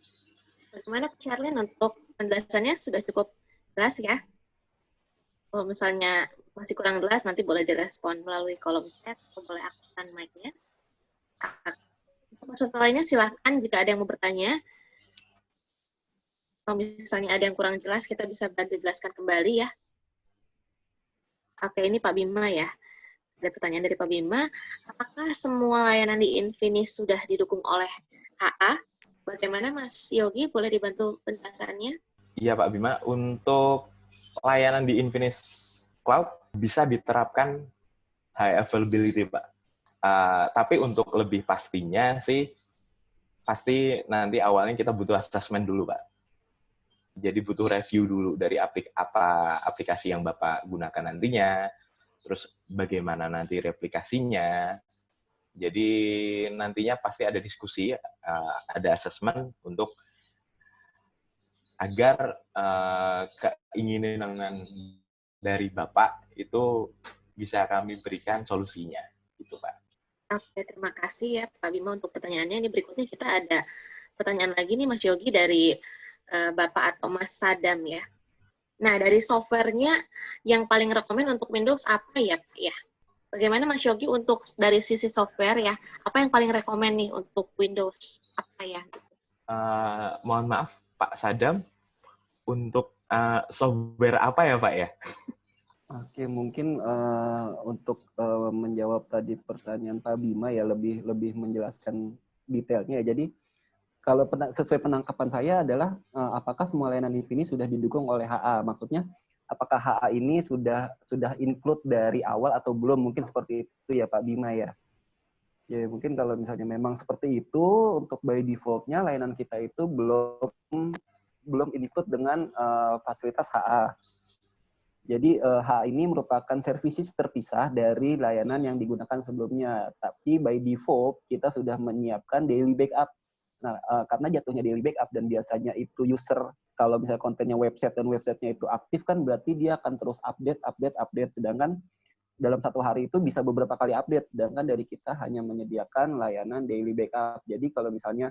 Bagaimana Charlene untuk penjelasannya sudah cukup jelas ya? Kalau misalnya masih kurang jelas, nanti boleh direspon melalui kolom chat atau boleh aktifkan mic-nya. Peserta lainnya silahkan jika ada yang mau bertanya. Kalau misalnya ada yang kurang jelas, kita bisa bantu jelaskan kembali ya. Oke, ini Pak Bima ya. Ada pertanyaan dari Pak Bima. Apakah semua layanan di Infinix sudah didukung oleh HA? Bagaimana Mas Yogi? Boleh dibantu penjelasannya?
Iya Pak Bima, untuk layanan di Infinix Cloud bisa diterapkan high availability Pak. Tapi untuk lebih pastinya sih, pasti nanti awalnya kita butuh assessment dulu Pak. Jadi butuh review dulu dari aplikasi yang Bapak gunakan nantinya. terus bagaimana nanti replikasinya. Jadi nantinya pasti ada diskusi, ada assessment untuk agar keinginan dari Bapak itu bisa kami berikan solusinya, gitu Pak.
Oke, terima kasih ya Pak Bima untuk pertanyaannya. Ini berikutnya kita ada pertanyaan lagi nih Mas Yogi dari Bapak atau Mas Sadam ya. Nah, dari softwarenya yang paling rekomend untuk Windows apa ya Pak ya? Bagaimana Mas Yogi untuk dari sisi software ya, apa yang paling rekomend nih untuk Windows apa ya?
Mohon maaf Pak Sadam, untuk software apa ya Pak ya?
Oke, mungkin untuk menjawab tadi pertanyaan Pak Bima ya lebih menjelaskan detailnya. Jadi kalau sesuai penangkapan saya adalah apakah semua layanan Infinis sudah didukung oleh HA? Maksudnya apakah HA ini sudah include dari awal atau belum? Mungkin seperti itu ya Pak Bima ya. Ya mungkin kalau misalnya memang seperti itu, untuk by default-nya layanan kita itu belum include dengan fasilitas HA. Jadi HA ini merupakan services terpisah dari layanan yang digunakan sebelumnya. Tapi by default kita sudah menyiapkan daily backup. Nah, karena jatuhnya daily backup dan biasanya itu user kalau misalnya kontennya website dan websitenya itu aktif kan berarti dia akan terus update. Sedangkan dalam satu hari itu bisa beberapa kali update. Sedangkan dari kita hanya menyediakan layanan daily backup. Jadi kalau misalnya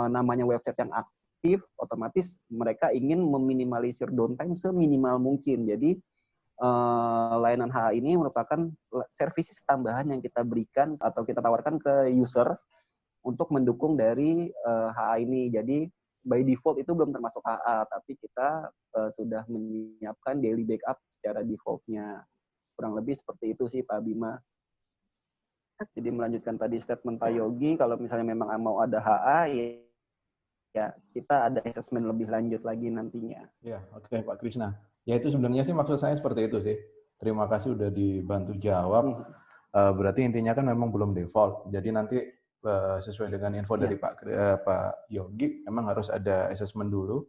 namanya website yang aktif, otomatis mereka ingin meminimalisir downtime seminimal mungkin. Jadi layanan HA ini merupakan services tambahan yang kita berikan atau kita tawarkan ke user untuk mendukung dari HA ini. Jadi by default itu belum termasuk HA, tapi kita sudah menyiapkan daily backup secara default-nya. Kurang lebih seperti itu sih Pak Bima. Jadi melanjutkan tadi statement Pak Yogi, kalau misalnya memang mau ada HA, ya kita ada assessment lebih lanjut lagi nantinya.
Ya, oke Pak Krisna. Ya itu sebenarnya sih maksud saya seperti itu sih. Terima kasih udah dibantu jawab. Berarti intinya kan memang belum default. Jadi nanti sesuai dengan info dari Pak Yogi, memang harus ada assessment dulu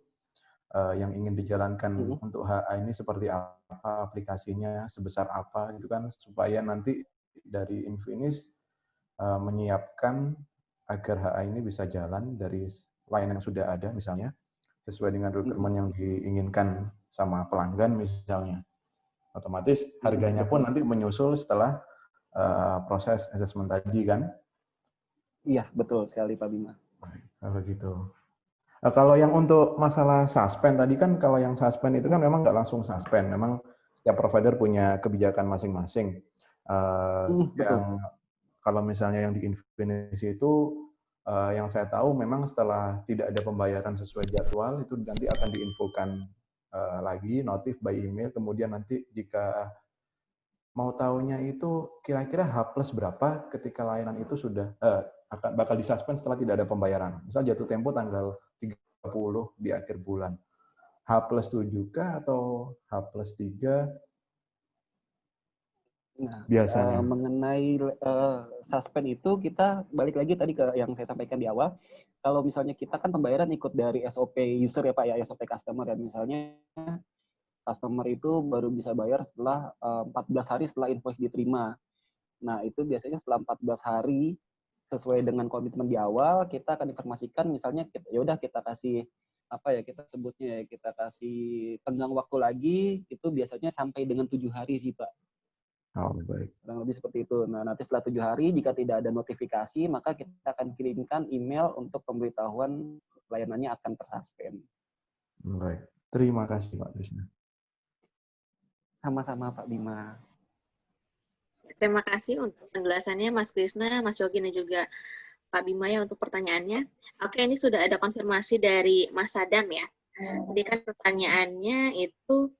yang ingin dijalankan untuk HA ini seperti apa, aplikasinya sebesar apa gitu kan, supaya nanti dari Infinis menyiapkan agar HA ini bisa jalan dari layanan yang sudah ada misalnya sesuai dengan requirement yang diinginkan sama pelanggan misalnya. Otomatis harganya pun nanti menyusul setelah proses assessment tadi kan.
Iya, betul sekali Pak Bima.
Kalau gitu. Kalau yang untuk masalah suspend tadi kan, kalau yang suspend itu kan memang nggak langsung suspend. Memang setiap provider punya kebijakan masing-masing. Yang kalau misalnya yang di Infinity itu, yang saya tahu memang setelah tidak ada pembayaran sesuai jadwal, itu nanti akan diinfokan lagi, notif by email. Kemudian nanti jika mau tahunya itu kira-kira H+ berapa ketika layanan itu sudah bakal disuspend setelah tidak ada pembayaran. Misal jatuh tempo tanggal 30 di akhir bulan. H+7 kah atau H+3?
Nah,
biasanya
mengenai suspend itu kita balik lagi tadi ke yang saya sampaikan di awal. Kalau misalnya kita kan pembayaran ikut dari SOP user ya Pak ya, SOP customer, dan misalnya customer itu baru bisa bayar setelah 14 hari setelah invoice diterima. Nah, itu biasanya setelah 14 hari sesuai dengan komitmen di awal, kita akan informasikan misalnya ya udah kita kasih apa ya kita sebutnya ya, kita kasih tenggang waktu lagi, itu biasanya sampai dengan 7 hari sih Pak.
Oh, baik.
Kurang lebih seperti itu. Nah, nanti setelah 7 hari, jika tidak ada notifikasi, maka kita akan kirimkan email untuk pemberitahuan layanannya akan tersuspend.
Baik. Terima kasih Pak Krisna.
Sama-sama Pak Bima.
Terima kasih untuk penjelasannya Mas Krisna, Mas Yogi, dan juga Pak Bima ya untuk pertanyaannya. Oke, ini sudah ada konfirmasi dari Mas Sadam ya. Jadi kan pertanyaannya itu,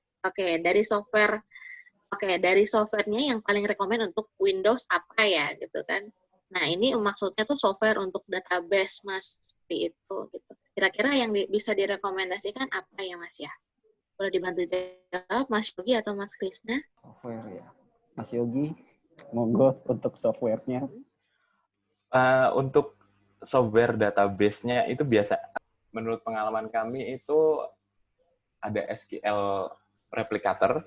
dari softwarenya yang paling rekomend untuk Windows apa ya gitu kan. Nah ini maksudnya tuh software untuk database Mas, seperti itu gitu. Kira-kira yang bisa direkomendasikan apa ya Mas ya? Boleh dibantu jawab Mas Yogi atau Mas Krisna?
Software ya. Mas Yogi, monggo untuk softwarenya.
Untuk software database-nya itu biasa, menurut pengalaman kami itu ada SQL Replicator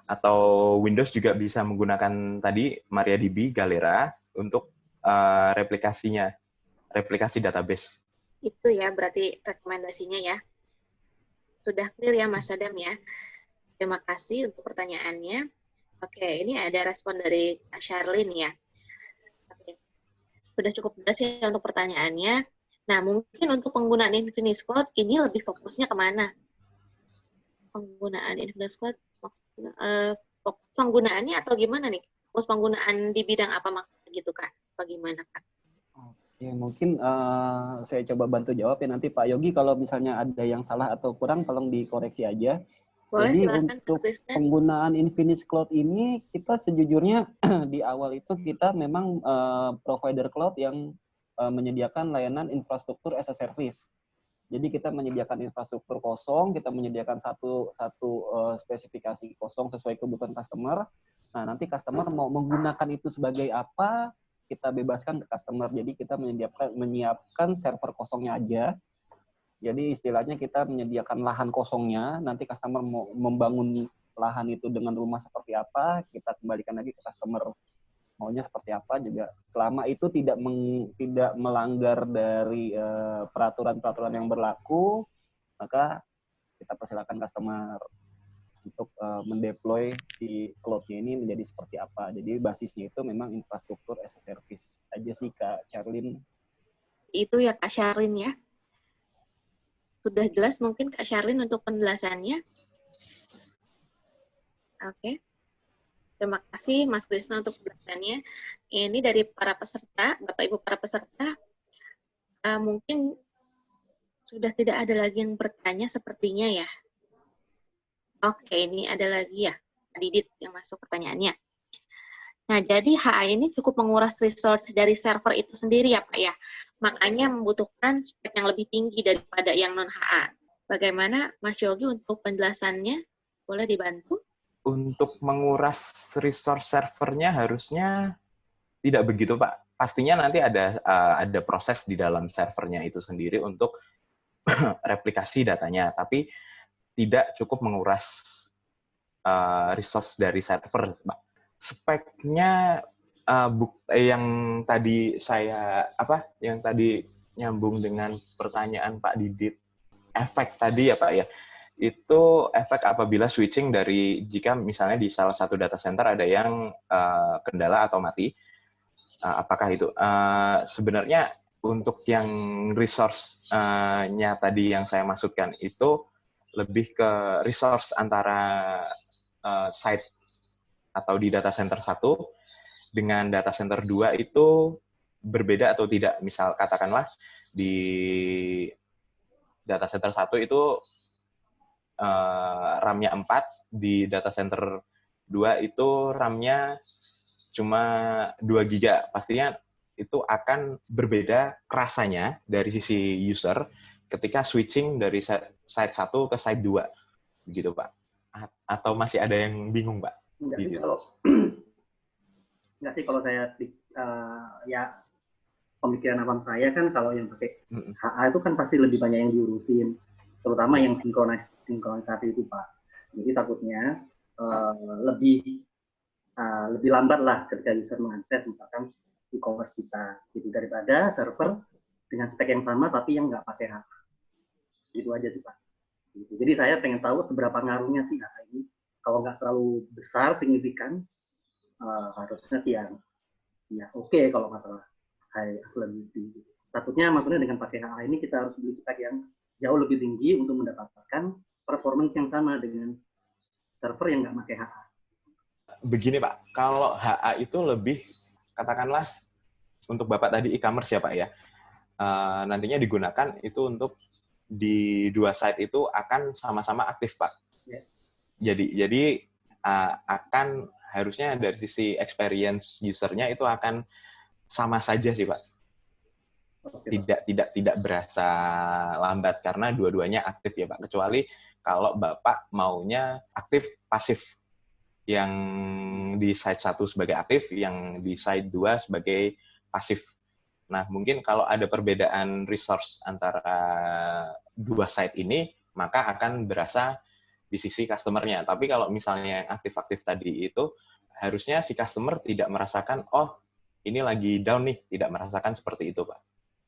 Atau Windows juga bisa menggunakan tadi MariaDB, Galera untuk replikasi database.
Itu ya berarti rekomendasinya ya. Sudah clear ya Mas Adam ya. Terima kasih untuk pertanyaannya. Oke, ini ada respon dari Kak Sharlin ya. Oke. Sudah cukup jelas ya untuk pertanyaannya. Nah, mungkin untuk penggunaan Infinix Cloud ini lebih fokusnya kemana? Penggunaan Infinix Cloud, fokus penggunaannya atau gimana nih? Fokus penggunaan di bidang apa maksudnya gitu Kak? Bagaimana Kak?
Oke, mungkin saya coba bantu jawab ya nanti Pak Yogi kalau misalnya ada yang salah atau kurang tolong dikoreksi aja.
Boleh,
Jadi
silakan,
untuk
Mas Kristen.
penggunaan Infinix Cloud ini kita sejujurnya di awal itu kita memang provider cloud yang menyediakan layanan infrastruktur as a service. Jadi kita menyediakan infrastruktur kosong, kita menyediakan satu spesifikasi kosong sesuai kebutuhan customer. Nah, nanti customer mau menggunakan itu sebagai apa, kita bebaskan ke customer. Jadi kita menyiapkan server kosongnya aja. Jadi istilahnya kita menyediakan lahan kosongnya, nanti customer mau membangun lahan itu dengan rumah seperti apa, kita kembalikan lagi ke customer maunya seperti apa juga. Selama itu tidak melanggar dari peraturan-peraturan yang berlaku, maka kita persilakan customer untuk mendeploy si cloud-nya ini menjadi seperti apa. Jadi basisnya itu memang infrastruktur as a service aja sih Kak Charlene.
Itu ya Kak Sharlin ya. Sudah jelas mungkin Kak Sharlin untuk penjelasannya. Oke. Terima kasih Mas Krisna untuk penjelasannya. Ini dari para peserta, Bapak Ibu para peserta, mungkin sudah tidak ada lagi yang bertanya sepertinya ya. Oke, ini ada lagi ya, Didit yang masuk pertanyaannya. Nah, jadi HA ini cukup menguras resource dari server itu sendiri ya Pak ya. Makanya membutuhkan spek yang lebih tinggi daripada yang non-HA. Bagaimana Mas Yogi untuk penjelasannya? Boleh dibantu?
Untuk menguras resource servernya harusnya tidak begitu, Pak. Pastinya nanti ada proses di dalam servernya itu sendiri untuk replikasi datanya, tapi tidak cukup menguras resource dari server, Pak. Speknya yang tadi yang tadi nyambung dengan pertanyaan Pak Didit, efek tadi ya Pak ya. Itu efek apabila switching dari jika misalnya di salah satu data center ada yang kendala atau mati. Apakah itu? Sebenarnya untuk yang resource-nya tadi yang saya maksudkan itu lebih ke resource antara site atau di data center 1 dengan data center 2 itu berbeda atau tidak. Misal katakanlah di data center 1 itu RAM-nya 4, di data center 2 itu RAM-nya cuma 2 GB. Pastinya itu akan berbeda rasanya dari sisi user ketika switching dari site 1 ke site 2. Begitu, Pak. Atau masih ada yang bingung, Pak?
Enggak sih, kalau saya ya pemikiran awam saya kan kalau yang pakai HA itu kan pasti lebih banyak yang diurusin, terutama yang sinkronisasi itu Pak. Jadi takutnya lebih lambat lah ketika user mengakses misalkan e-commerce kita, gitu, daripada server dengan spek yang sama tapi yang nggak pakai HA. Itu aja sih Pak. Gitu. Jadi saya pengen tahu seberapa ngaruhnya sih HA ini. Kalau nggak terlalu besar signifikan, harusnya sih ya oke kalau masalah high availability. Takutnya maksudnya dengan pakai HA ini kita harus beli spek yang jauh lebih tinggi untuk mendapatkan performance yang sama dengan server yang nggak pakai HA.
Begini Pak, kalau HA itu lebih, katakanlah untuk Bapak tadi e-commerce ya Pak ya, nantinya digunakan itu untuk di dua site itu akan sama-sama aktif Pak. Yeah. Jadi akan harusnya dari sisi experience usernya itu akan sama saja sih Pak. Tidak berasa lambat karena dua-duanya aktif ya Pak. Kecuali kalau Bapak maunya aktif pasif, yang di site 1 sebagai aktif, yang di site 2 sebagai pasif. Nah, mungkin kalau ada perbedaan resource antara dua site ini, maka akan berasa di sisi customer-nya. Tapi kalau misalnya yang aktif-aktif tadi itu, harusnya si customer tidak merasakan, oh ini lagi down nih, tidak merasakan seperti itu, Pak.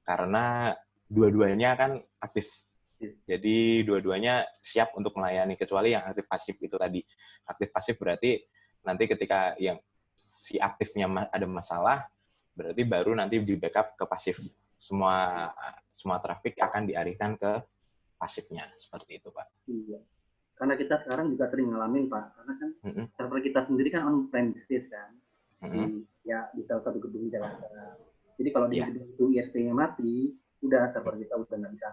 Karena dua-duanya kan aktif. Jadi dua-duanya siap untuk melayani, kecuali yang aktif pasif itu tadi. Aktif pasif berarti nanti ketika yang si aktifnya ada masalah, berarti baru nanti di backup ke pasif. Semua traffic akan dialihkan ke pasifnya, seperti itu, Pak.
Iya. Karena kita sekarang juga sering ngalamin, Pak. Karena kan server kita sendiri kan on-premises kan. Di salah satu gedung Jakarta. Jadi kalau di gedung itu ISP-nya mati, udah server kita udah nggak bisa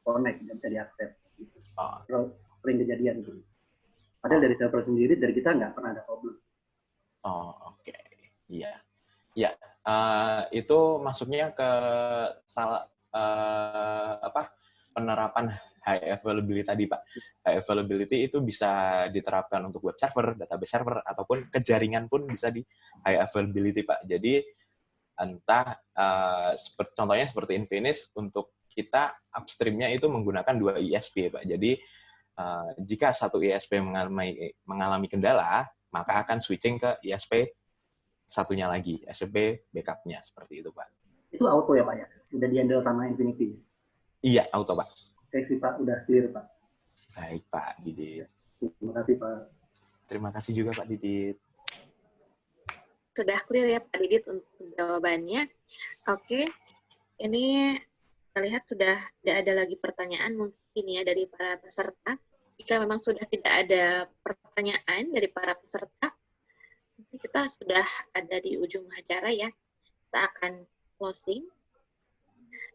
connect, nggak bisa diakses. Gitu. Kalau sering kejadian gitu. Padahal dari server sendiri, dari kita nggak pernah ada problem.
Oke. Iya. Ya, itu masuknya ke penerapan high availability tadi, Pak. High availability itu bisa diterapkan untuk web server, database server, ataupun ke jaringan pun bisa di high availability, Pak. Jadi, entah, contohnya seperti Infinis, untuk kita upstream-nya itu menggunakan 2 ISP, Pak. Jadi, jika satu ISP mengalami kendala, maka akan switching ke ISP satunya lagi, ISP backup-nya, seperti itu, Pak.
Itu auto ya, Pak, ya? Udah di-handle sama Infinity?
Iya, auto, Pak.
Oke sih, Pak. Udah clear, Pak.
Baik, Pak Didit.
Terima kasih, Pak.
Terima kasih juga, Pak Didit.
Sudah clear ya, Pak Didit, untuk jawabannya. Oke, ini kita lihat sudah tidak ada lagi pertanyaan mungkin ya dari para peserta. Jika memang sudah tidak ada pertanyaan dari para peserta, kita sudah ada di ujung acara ya. Kita akan closing.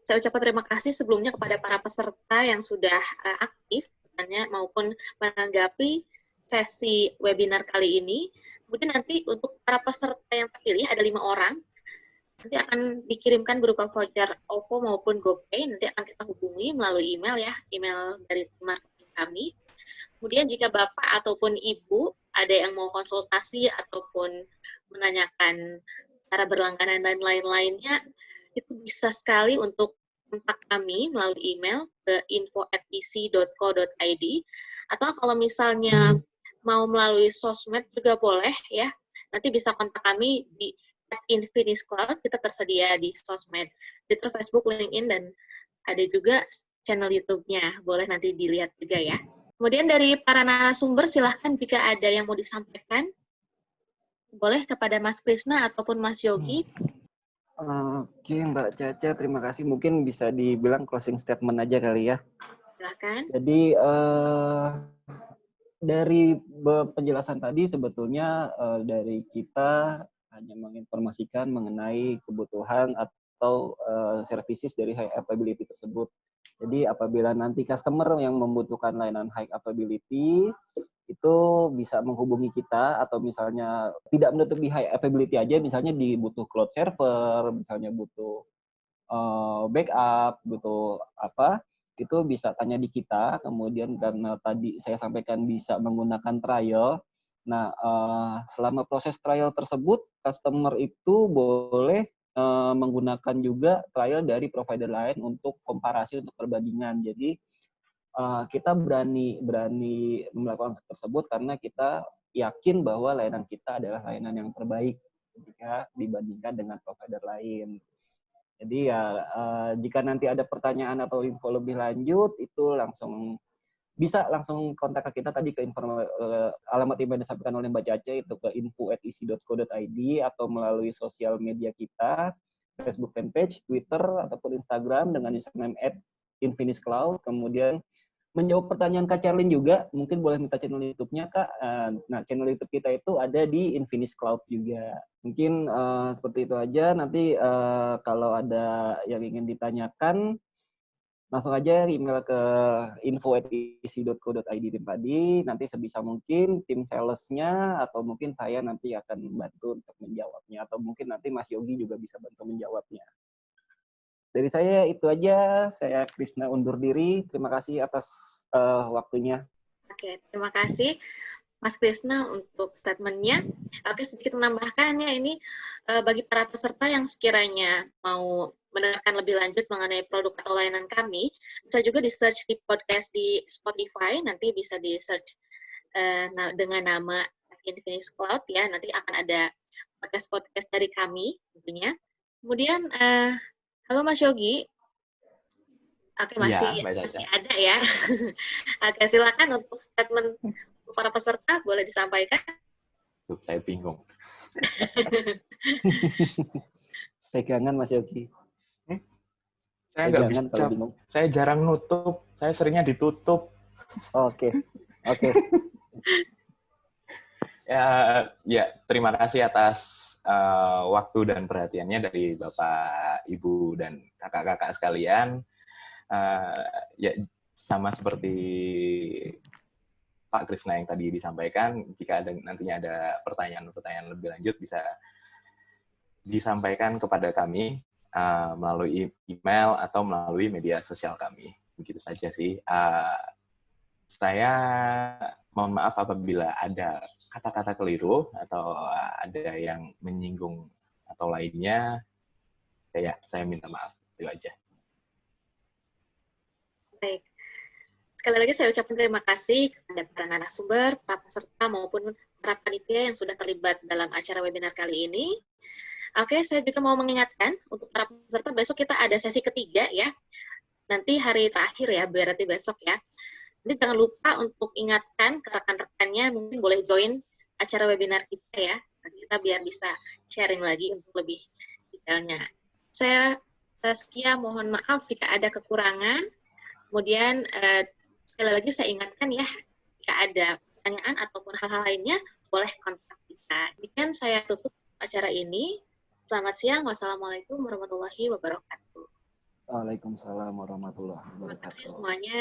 Saya ucapkan terima kasih sebelumnya kepada para peserta yang sudah aktif maupun menanggapi sesi webinar kali ini. Kemudian nanti untuk para peserta yang terpilih ada 5 orang. Nanti akan dikirimkan berupa voucher OVO maupun GoPay. Nanti akan kita hubungi melalui email ya, email dari tim marketing kami. Kemudian jika Bapak ataupun Ibu ada yang mau konsultasi ataupun menanyakan cara berlangganan dan lain-lainnya, itu bisa sekali untuk kontak kami melalui email ke info@isi.co.id, atau kalau misalnya mau melalui sosmed juga boleh ya. Nanti bisa kontak kami di @infiniscloud, kita tersedia di sosmed, Twitter, Facebook, LinkedIn, dan ada juga channel YouTube-nya. Boleh nanti dilihat juga ya. Kemudian dari para narasumber, silahkan jika ada yang mau disampaikan, boleh kepada Mas Krisna ataupun Mas Yogi.
Oke, Mbak Caca, terima kasih. Mungkin bisa dibilang closing statement aja kali ya.
Silahkan.
Jadi, dari penjelasan tadi sebetulnya dari kita hanya menginformasikan mengenai kebutuhan atau services dari high availability tersebut. Jadi apabila nanti customer yang membutuhkan layanan high availability, itu bisa menghubungi kita, atau misalnya tidak menutup di high availability aja, misalnya dibutuh cloud server, misalnya butuh backup, butuh apa, itu bisa tanya di kita. Kemudian karena tadi saya sampaikan bisa menggunakan trial. Nah, selama proses trial tersebut, customer itu boleh menggunakan juga trial dari provider lain untuk komparasi, untuk perbandingan. Jadi kita berani melakukan tersebut karena kita yakin bahwa layanan kita adalah layanan yang terbaik jika dibandingkan dengan provider lain. Jadi ya jika nanti ada pertanyaan atau info lebih lanjut, itu bisa langsung kontak ke kita tadi ke alamat email yang disampaikan oleh Mbak Caca, itu ke info@isi.co.id, atau melalui sosial media kita, Facebook fanpage, Twitter, ataupun Instagram dengan username @infiniscloud. Kemudian menjawab pertanyaan Kak Charlene juga, mungkin boleh minta channel YouTube-nya, Kak. Nah, channel YouTube kita itu ada di Infinis Cloud juga. Mungkin seperti itu aja. Nanti kalau ada yang ingin ditanyakan, langsung aja email ke info@isi.co.id tim tadi. Nanti sebisa mungkin tim sales-nya atau mungkin saya nanti akan bantu untuk menjawabnya. Atau mungkin nanti Mas Yogi juga bisa bantu menjawabnya. Dari saya itu aja. Saya Krisna undur diri. Terima kasih atas waktunya.
Oke, terima kasih. Mas Krisna untuk statementnya. Oke, sedikit menambahkan ya, ini bagi para peserta yang sekiranya mau mendengarkan lebih lanjut mengenai produk atau layanan kami, bisa juga di-search di podcast di Spotify, nanti bisa di-search dengan nama Infinix Cloud ya, nanti akan ada podcast-podcast dari kami tentunya. Kemudian, halo Mas Yogi. Oke, masih ada ya. Oke, silakan untuk statement para peserta boleh disampaikan.
Saya bingung.
Pegangan Mas Yogi.
Saya nggak bisa. Saya jarang nutup. Saya seringnya ditutup.
Oke.
Ya, terima kasih atas waktu dan perhatiannya dari Bapak, Ibu, dan kakak-kakak sekalian. Ya, sama seperti Pak Krisna yang tadi disampaikan, jika nantinya ada pertanyaan-pertanyaan lebih lanjut bisa disampaikan kepada kami melalui email atau melalui media sosial kami. Begitu saja sih. Saya mohon maaf apabila ada kata-kata keliru atau ada yang menyinggung atau lainnya. Saya minta maaf. Itu aja.
Baik. Sekali lagi saya ucapkan terima kasih kepada para narasumber, para peserta maupun para panitia yang sudah terlibat dalam acara webinar kali ini. Oke, saya juga mau mengingatkan untuk para peserta besok kita ada sesi ketiga ya. Nanti hari terakhir ya, berarti besok ya. Nanti jangan lupa untuk ingatkan ke rekan-rekannya, mungkin boleh join acara webinar kita ya. Nanti kita biar bisa sharing lagi untuk lebih detailnya. Saya sekian, mohon maaf jika ada kekurangan. Kemudian sekali lagi saya ingatkan ya, jika ada pertanyaan ataupun hal-hal lainnya, boleh kontak kita. Demikian saya tutup acara ini. Selamat siang. Wassalamualaikum warahmatullahi wabarakatuh.
Waalaikumsalam warahmatullahi
Terima kasih
wabarakatuh.
semuanya.